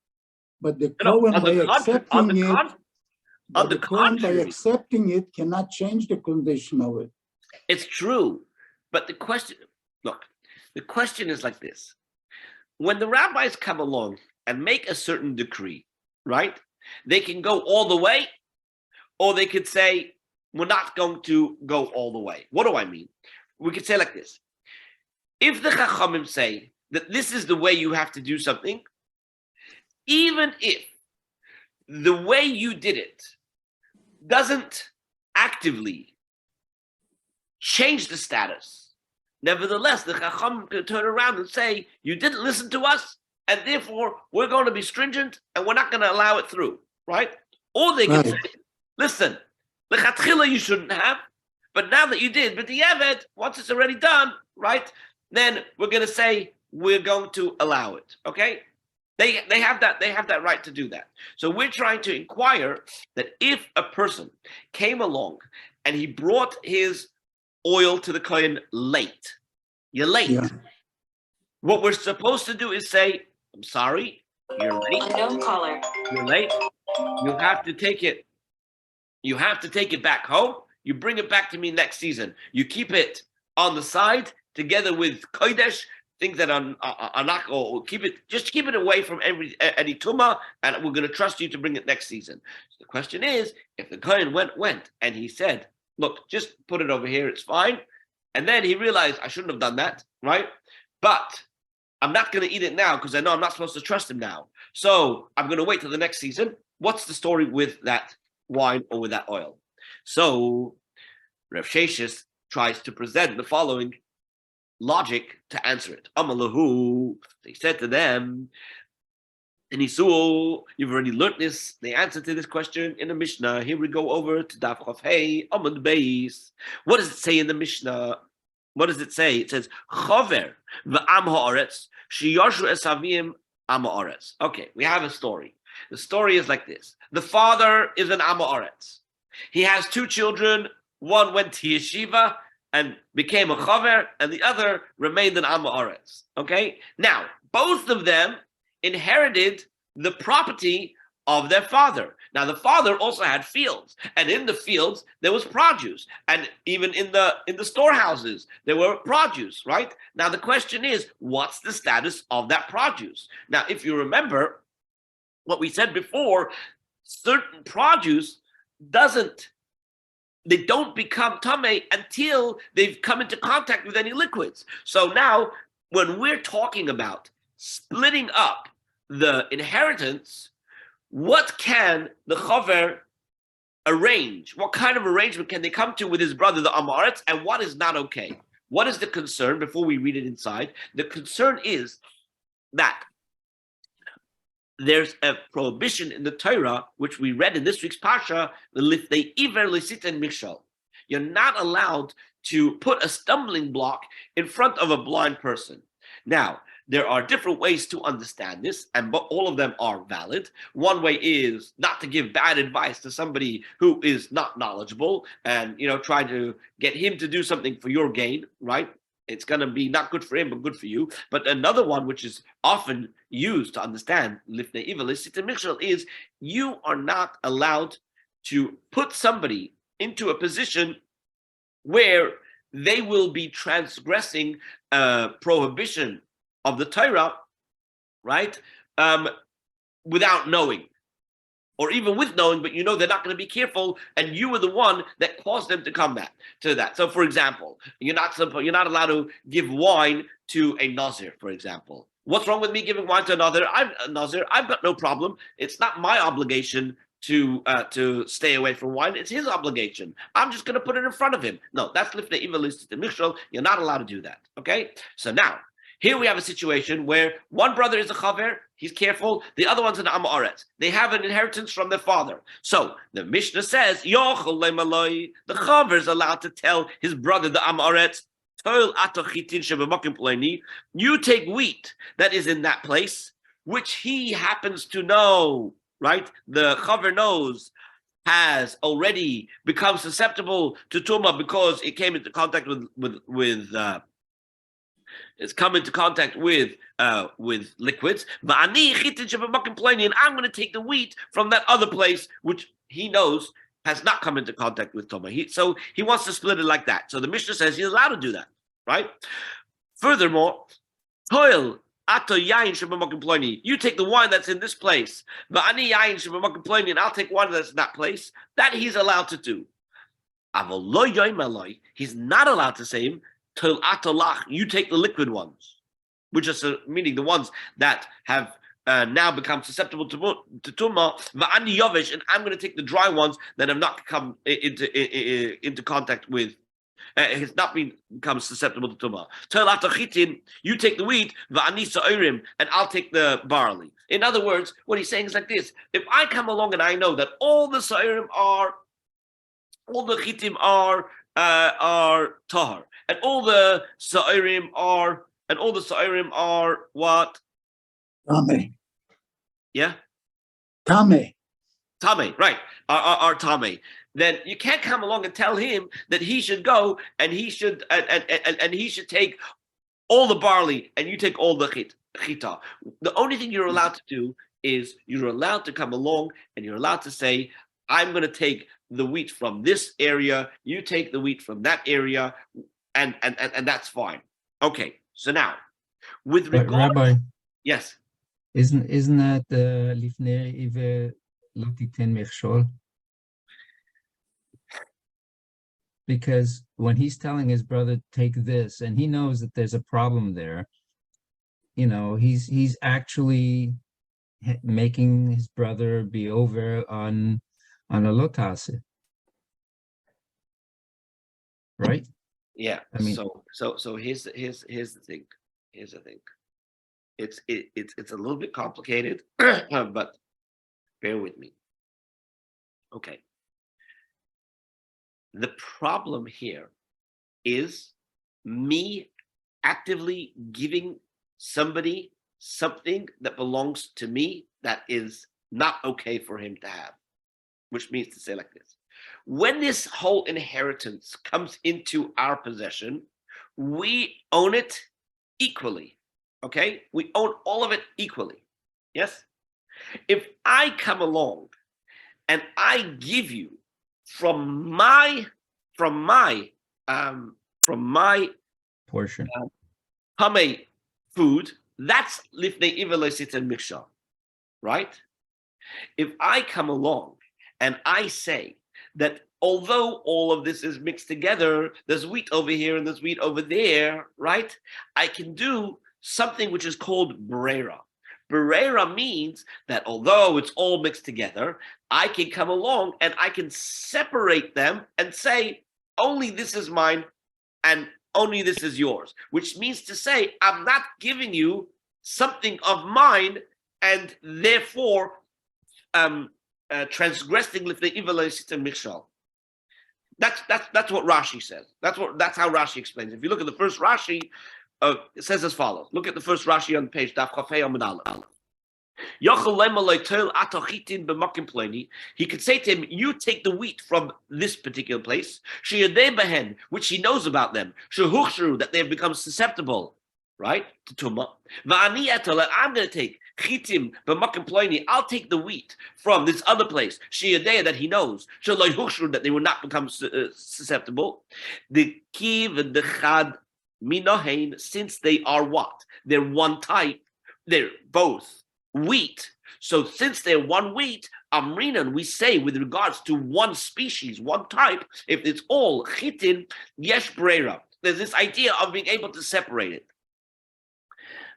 But the Kohen by accepting it cannot change the condition of it. It's true, but the question is like this: when the rabbis come along and make a certain decree, right? They can go all the way, or they could say, "We're not going to go all the way." What do I mean? We could say like this: if the Chachamim say that this is the way you have to do something, even if the way you did it doesn't actively change the status, nevertheless, the Chacham can turn around and say, "You didn't listen to us, and therefore we're going to be stringent, and we're not going to allow it through," right? Or they can say, "Listen, the Chatchila you shouldn't have, but now that you did, but the Eved, once it's already done, right, then we're going to say we're going to allow it," okay? They have that right to do that. So we're trying to inquire that if a person came along and he brought his oil to the Kohen late, you're late. Yeah. What we're supposed to do is say, "I'm sorry, you're late. Unknown caller. You're late. You have to take it. You have to take it back home. You bring it back to me next season. You keep it on the side together with Kodesh, things that are not, or keep it away from any tumah, and we're going to trust you to bring it next season." So the question is, if the Kohen went and he said, "Look, just put it over here, it's fine," and then he realized, "I shouldn't have done that, right? But I'm not going to eat it now because I know I'm not supposed to trust him now. So I'm going to wait till the next season." What's the story with that wine or with that oil? So Rav Sheshes tries to present the following logic to answer it. Amalahu, they said to them, And Yisuo, you've already learned this, the answer to this question in the Mishnah. Here we go over to Daf Chav Hey, Amud Beis. What does it say in the Mishnah? What does it say? It says, Chover v'am ha'aretz, sheyashu esavim am ha'aretz. Okay, we have a story. The story is like this. The father is an am ha'aretz. He has two children. One went to yeshiva and became a chover, and the other remained an am ha'aretz. Okay? Now, both of them inherited the property of their father. Now, the father also had fields, and in the fields there was produce, and even in the storehouses there were produce. Right? Now, the question is, what's the status of that produce? Now, if you remember what we said before, certain produce they don't become tamei until they've come into contact with any liquids. So now, when we're talking about splitting up the inheritance, what can the chaver arrange? What kind of arrangement can they come to with his brother, the am ha'aretz, and what is not okay? What is the concern? Before we read it inside, the concern is that there's a prohibition in the Torah, which we read in this week's Parsha, the Iyar lisiten mishal. You're not allowed to put a stumbling block in front of a blind person. Now, there are different ways to understand this, and all of them are valid. One way is not to give bad advice to somebody who is not knowledgeable and, try to get him to do something for your gain, right? It's going to be not good for him, but good for you. But another one, which is often used to understand lifnei ivur l'sitin michshol, is you are not allowed to put somebody into a position where they will be transgressing a prohibition of the Torah, right? Without knowing, or even with knowing, but they're not going to be careful, and you were the one that caused them to come back to that. So, for example, you're not allowed to give wine to a nazir, for example. What's wrong with me giving wine to another? I'm a nazir. I've got no problem. It's not my obligation to stay away from wine. It's his obligation. I'm just going to put it in front of him. No, that's lifnei ivur l'sitin michshol. You're not allowed to do that. Okay. So now, here we have a situation where one brother is a chaver, he's careful, the other one's an am ha'aretz. They have an inheritance from their father. So the Mishnah says, the chaver is allowed to tell his brother, the am ha'aretz, you take wheat that is in that place, which he happens to know, right? The chaver knows has already become susceptible to tumah because it came into contact it's come into contact with liquids. And I'm going to take the wheat from that other place, which he knows has not come into contact with Toma. So he wants to split it like that. So the Mishnah says he's allowed to do that, right? Furthermore, you take the wine that's in this place, and I'll take wine that's in that place. That he's allowed to do. He's not allowed to say him, you take the liquid ones, which is meaning the ones that have now become susceptible to tumah, and I'm going to take the dry ones that have not come into contact with, has not become susceptible to tumah. You take the wheat, and I'll take the barley. In other words, what he's saying is like this: if I come along and I know that all the chitim are tahar, and all the sa'irim are what? Tame. Yeah? Tame. Tame, right. Are tame. Then you can't come along and tell him that he should go and he should and he should take all the barley and you take all the chita. The only thing you're allowed to do is you're allowed to come along and you're allowed to say, I'm going to take the wheat from this area, you take the wheat from that area, and that's fine. Okay, so now, with regard, Rabbi, yes, isn't that lifnei ivur l'sitin michshol? Because when he's telling his brother take this, and he knows that there's a problem there, he's actually making his brother be over on a lotase, right? Yeah. I mean, so here's the thing. Here's the thing. it's a little bit complicated, but bear with me. Okay. The problem here is me actively giving somebody something that belongs to me that is not okay for him to have, which means to say like this. When this whole inheritance comes into our possession, we own it equally, okay? We own all of it equally, yes? If I come along and I give you from my portion, Hame food, that's lifnei ivelosit and mikshah, right? If I come along and I say that although all of this is mixed together, there's wheat over here and there's wheat over there, right? I can do something which is called brera. Brera means that although it's all mixed together, I can come along and I can separate them and say, only this is mine and only this is yours, which means to say, I'm not giving you something of mine and therefore transgressing with the evil mishal. That's what Rashi says. That's how Rashi explains. If you look at the first Rashi, it says as follows. Look at the first Rashi on page Daf Chafei Amud Aleph. He could say to him, you take the wheat from this particular place, which he knows about them, that they have become susceptible, right, to tumah. I'm going to take chitim b'makim. I'll take the wheat from this other place, that he knows, that they will not become susceptible. The kiv and the chad minahain, since they are what? They're one type. They're both wheat. So since they're one wheat, Amrinan, we say with regards to one species, one type, if it's all chitin, yesh brera. There's this idea of being able to separate it.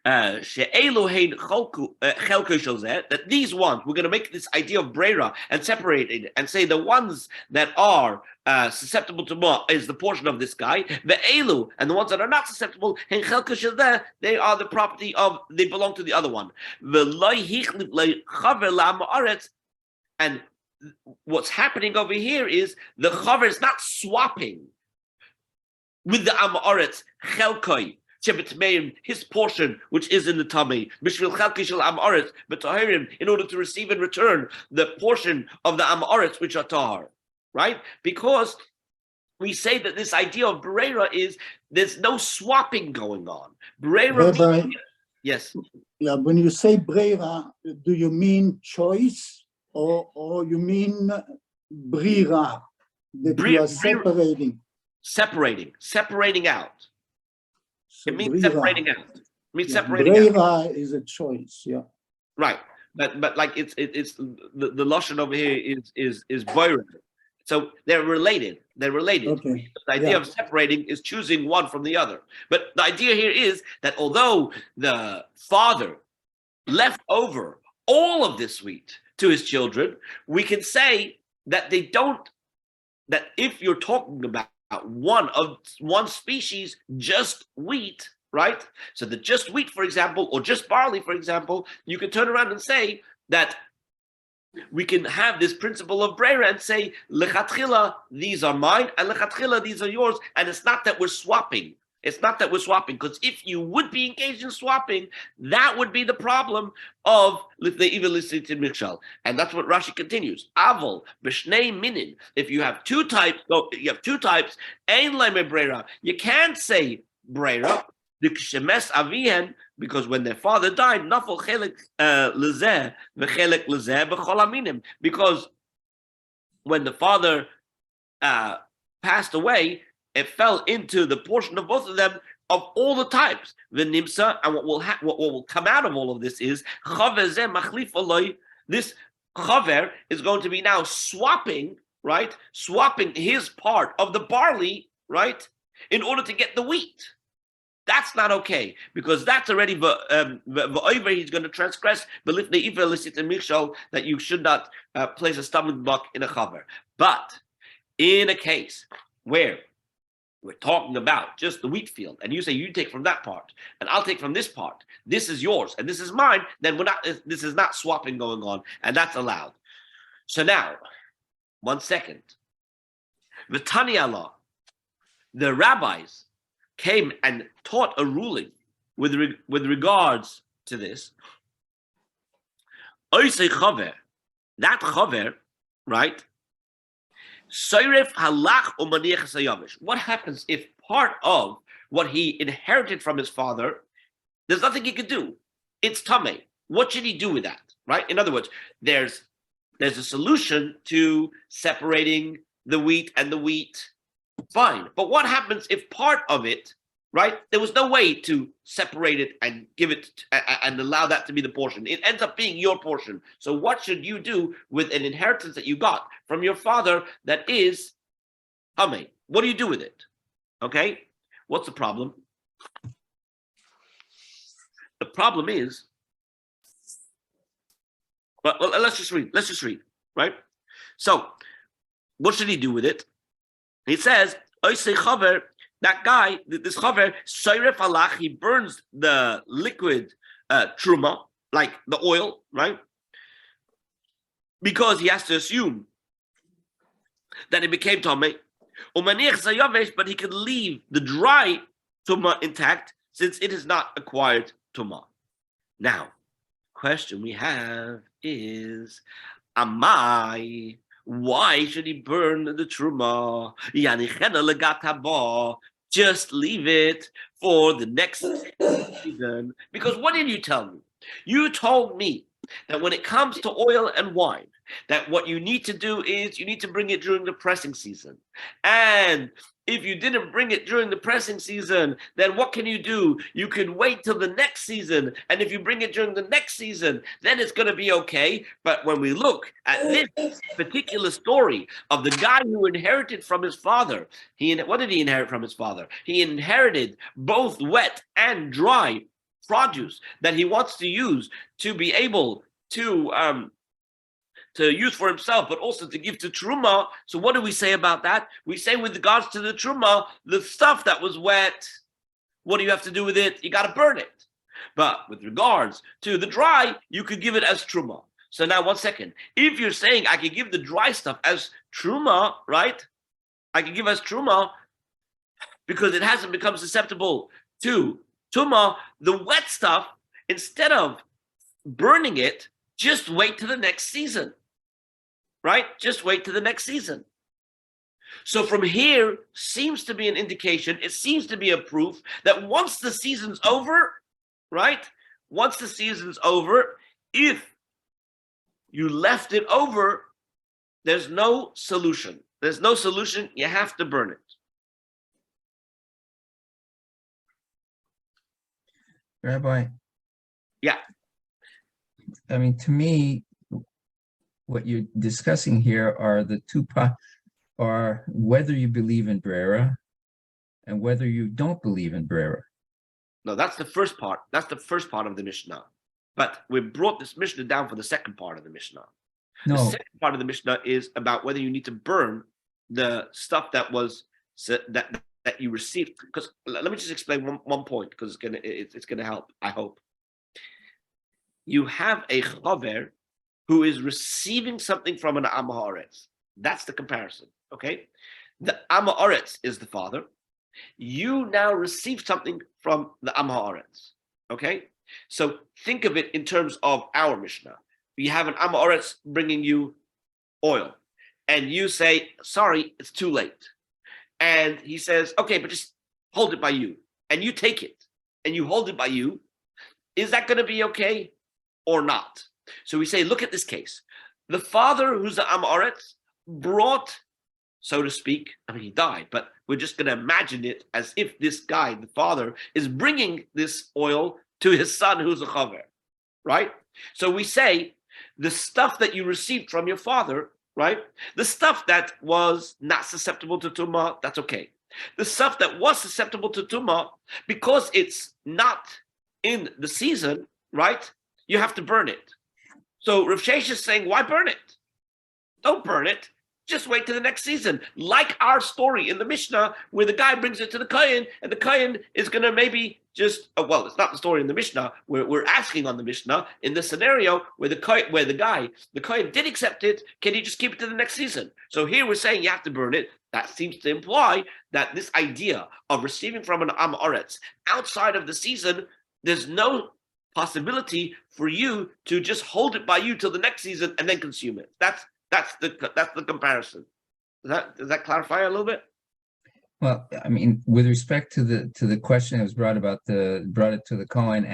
That these ones, we're going to make this idea of brera and separate it and say the ones that are susceptible to more is the portion of this guy. The elu and the ones that are not susceptible, they are the property of, they belong to the other one. And what's happening over here is the chaver is not swapping with the Amoretz chelkoi. His portion, which is in the tummy, in order to receive in return the portion of the Amoretz which are tahar, right? Because we say that this idea of brera is there's no swapping going on. Brera means, yes. Yeah, when you say brera, do you mean choice or you mean brera, that you are separating? Separating out. So it means separating out. It means separating brera out. Is a choice, yeah. Right, but like it's the lashon over here is boirer. So they're related. Okay. The idea of separating is choosing one from the other. But the idea here is that although the father left over all of this wheat to his children, we can say that they don't. That if you're talking about one species, just wheat, right? So the just wheat, for example, or just barley, for example, you can turn around and say that we can have this principle of brera and say, lechatchila, these are mine, and lechatchila, these are yours. And it's not that we're swapping. Because if you would be engaged in swapping, that would be the problem of the evil mikshal. And that's what Rashi continues. Avol b'shnei minin. If you have two types, ein leime brera. You can't say brera. Because when their father died, nafal chelik lezeh v'chelik lezeh b'chol aminim. Because when the father passed away, it fell into the portion of both of them of all the types. The nimsa, and what will come out of all of this is this chaver is going to be now swapping, right? Swapping his part of the barley, right, in order to get the wheat. That's not okay, because that's already he's going to transgress that you should not place a stumbling block in a chaver. But in a case where we're talking about just the wheat field, and you say you take from that part, and I'll take from this part, this is yours, and this is mine, then this is not swapping going on, and that's allowed. So now, 1 second. The Tanya law, the rabbis came and taught a ruling with regards to this. Oisei chaver, that chaver, right? Soiref halach umaniach sayavish. What happens if part of what he inherited from his father, there's nothing he could do? It's tameh. What should he do with that? Right? In other words, there's a solution to separating the wheat and the wheat. Fine. But what happens if part of it, right? There was no way to separate it and give it and allow that to be the portion. It ends up being your portion. So what should you do with an inheritance that you got from your father that is tameh? What do you do with it? Okay? What's the problem? The problem is, well, let's just read, right? So, what should he do with it? He says, that guy, this chaver, soiref halach, he burns the liquid truma, like the oil, right? Because he has to assume that it became tameh. But he can leave the dry tuma intact since it is not acquired tuma. Now, question we have is, amai, why should he burn the truma? Just leave it for the next season. Because what did you tell me? You told me that when it comes to oil and wine, that what you need to do is you need to bring it during the pressing season. And if you didn't bring it during the pressing season, then what can you do? You can wait till the next season. And if you bring it during the next season, then it's going to be okay. But when we look at this particular story of the guy who inherited from his father, what did he inherit from his father? He inherited both wet and dry produce that he wants to use to be able to use for himself, but also to give to Truma. So what do we say about that? We say with regards to the Truma, the stuff that was wet, what do you have to do with it? You got to burn it. But with regards to the dry, you could give it as Truma. So now 1 second. If you're saying I could give the dry stuff as Truma, right? I can give as Truma because it hasn't become susceptible to Tuma. The wet stuff, instead of burning it, just wait to the next season. Right? Just wait to the next season. So from here seems to be an indication, it seems to be a proof that once the season's over, right? Once the season's over, if you left it over, there's no solution. There's no solution. You have to burn it. Rabbi. Yeah. I mean, to me, what you're discussing here are the two are whether you believe in Brera and whether you don't believe in Brera. No, that's the first part. That's the first part of the Mishnah. But we brought this Mishnah down for the second part of the Mishnah. No. The second part of the Mishnah is about whether you need to burn the stuff that was that you received. Because let me just explain one point, because it's gonna help, I hope. You have a chaver who is receiving something from an Am Haaretz. That's the comparison, okay? The Am Haaretz is the father. You now receive something from the Am Haaretz, okay? So think of it in terms of our Mishnah. You have an Am Haaretz bringing you oil, and you say, sorry, it's too late. And he says, okay, but just hold it by you. And you take it, and you hold it by you. Is that going to be okay or not? So we say, look at this case. The father, who's the Am Haaretz, brought, so to speak, I mean, he died, but we're just going to imagine it as if this guy, the father, is bringing this oil to his son, who's a chaver, right? So we say, the stuff that you received from your father, right? The stuff that was not susceptible to tumah, that's okay. The stuff that was susceptible to tumah, because it's not in the season, right? You have to burn it. So Rav Sheish is saying, why burn it? Don't burn it. Just wait till the next season. Like our story in the Mishnah, where the guy brings it to the Kohen, and the Kohen is going to maybe just, well, it's not the story in the Mishnah. We're asking on the Mishnah in this scenario where the Kohen did accept it. Can he just keep it to the next season? So here we're saying you have to burn it. That seems to imply that this idea of receiving from an Am Oretz outside of the season, there's no possibility for you to just hold it by you till the next season and then consume it. That's the comparison. Does that clarify a little bit? Well, I mean, with respect to the question that was brought it to the Kohen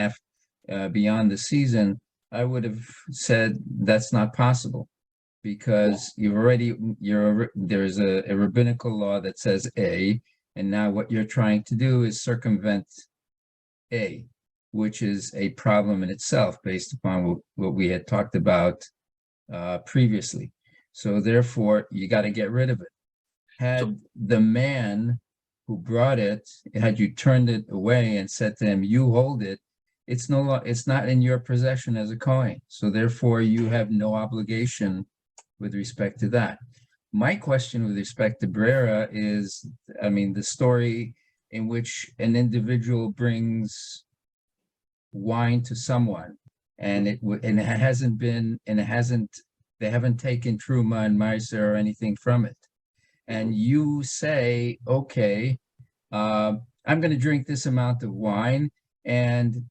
beyond the season, I would have said that's not possible, because there's a rabbinical law that says A, and now what you're trying to do is circumvent A, which is a problem in itself based upon what we had talked about previously. So therefore, you got to get rid of it. Had the man who brought it, had you turned it away and said to him, "You hold it," it's not in your possession as a Kohen. So therefore, you have no obligation with respect to that. My question with respect to Brera is, I mean, the story in which an individual brings wine to someone, and they haven't taken Truma and Meiser or anything from it. And you say, okay, I'm going to drink this amount of wine, and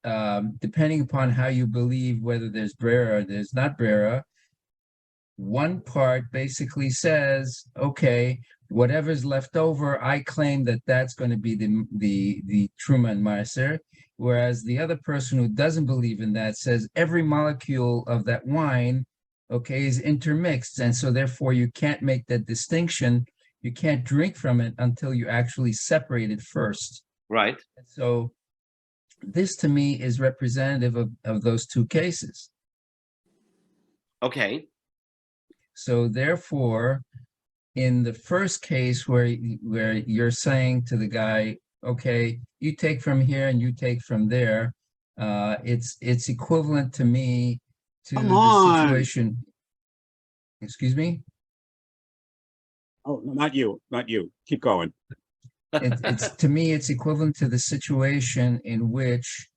depending upon how you believe whether there's Brera or there's not Brera, one part basically says, okay, whatever's left over, I claim that that's going to be the Truma and Meiser, whereas the other person who doesn't believe in that says every molecule of that wine, okay, is intermixed, and so therefore you can't make that distinction. You can't drink from it until you actually separate it first. Right. So this to me is representative of those two cases. Okay. So therefore, in the first case where you're saying to the guy, okay, you take from here and you take from there, it's equivalent to me to the situation. Excuse me? Oh, not you. Keep going. It's to me, it's equivalent to the situation in which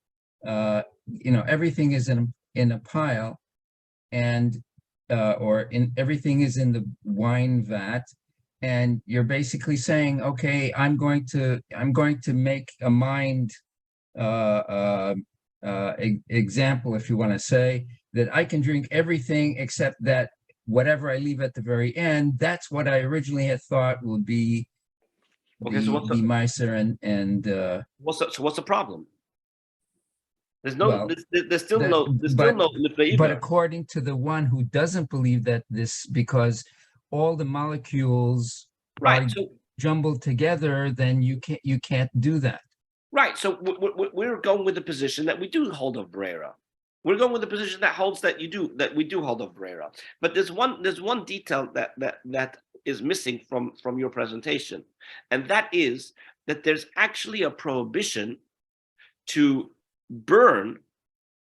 everything is in a pile, and everything is in the wine vat, and you're basically saying, okay, I'm going to make a mind example, if you want to say, that I can drink everything except that whatever I leave at the very end, that's what I originally had thought would be the Meiser and what's the problem? There's still no Levi. But according to the one who doesn't believe that because all the molecules are jumbled together, then you can't do that. Right. So we're going with the position that we do hold of Brera. We're going with the position that holds that we do hold of Brera. But there's one detail that is missing from your presentation, and that is that there's actually a prohibition to burn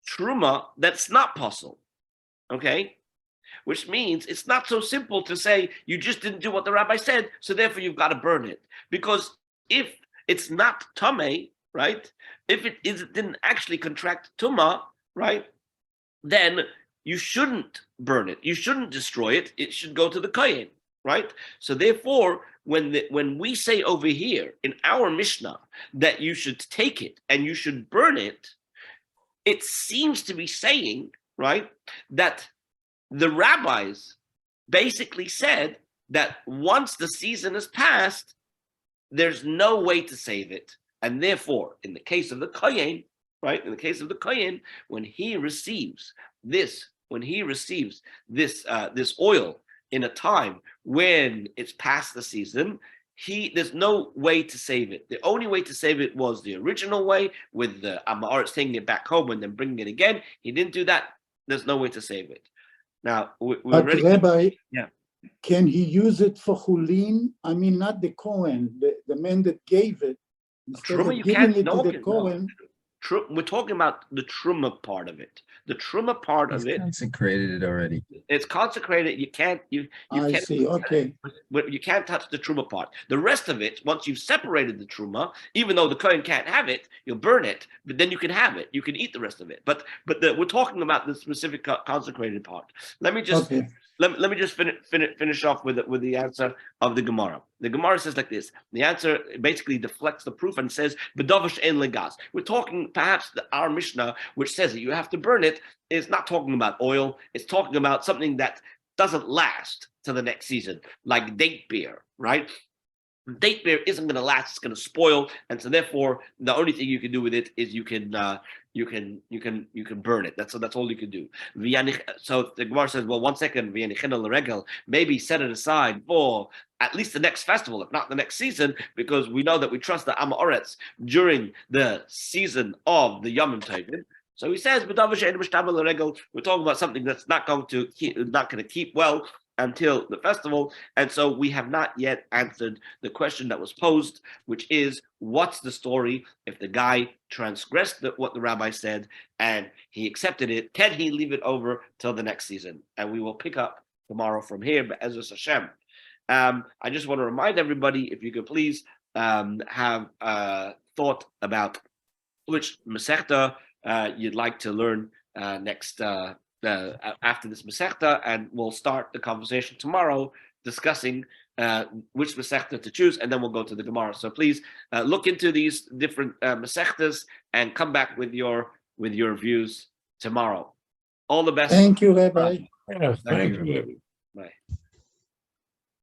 Truma that's not possible. Okay? Which means it's not so simple to say you just didn't do what the rabbi said, so therefore you've got to burn it. Because if it's not Tameh, right? If it didn't actually contract Tuma, right? Then you shouldn't burn it. You shouldn't destroy it. It should go to the Kohen, right? So therefore, when we say over here in our Mishnah that you should take it and you should burn it, it seems to be saying, right, that the rabbis basically said that once the season is passed, there's no way to save it. And therefore, in the case of the Kohen, right, in the case of the Kohen, when he receives this oil in a time when it's past the season, there's no way to save it. The only way to save it was the original way, with the Amaretz taking it back home and then bringing it again. He didn't do that. There's no way to save it. Now, but Rabbi, can he use it for chulin? I mean, not the Kohen, the man that gave it. Instead of giving it to the Kohen, We're talking about the truma part of it. The truma part of it. Consecrated it already. It's consecrated. You can't. I can't, see. Okay. You can't touch the truma part. The rest of it, once you've separated the truma, even though the kohen can't have it, you'll burn it. But then you can have it. You can eat the rest of it. But we're talking about the specific consecrated part. Let me just. Okay. Let me just finish off with the answer of the Gemara. The Gemara says like this. The answer basically deflects the proof and says, "B'davish en legas." We're talking perhaps our Mishnah, which says that you have to burn it, is not talking about oil. It's talking about something that doesn't last to the next season, like date beer, right? Date beer isn't going to last; it's going to spoil, and so therefore, the only thing you can do with it is you can burn it. That's all you can do. So the Gemara says, well, 1 second, maybe set it aside for at least the next festival, if not the next season, because we know that we trust the Am Haaretz during the season of the Yom Tovim. So he says, we're talking about something that's not going to keep well until the festival. And so we have not yet answered the question that was posed, which is, what's the story if the guy transgressed what the rabbi said and he accepted it? Can he leave it over till the next season? And we will pick up tomorrow from here, Be'ezus Hashem. I just want to remind everybody, if you could please have thought about which Masechta you'd like to learn next after this Masechta, and we'll start the conversation tomorrow discussing which Masechta to choose, and then we'll go to the Gemara. So please look into these different Masechtas and come back with your views tomorrow. All the best. Thank you, Rabbi. Yeah, thank you. Bye.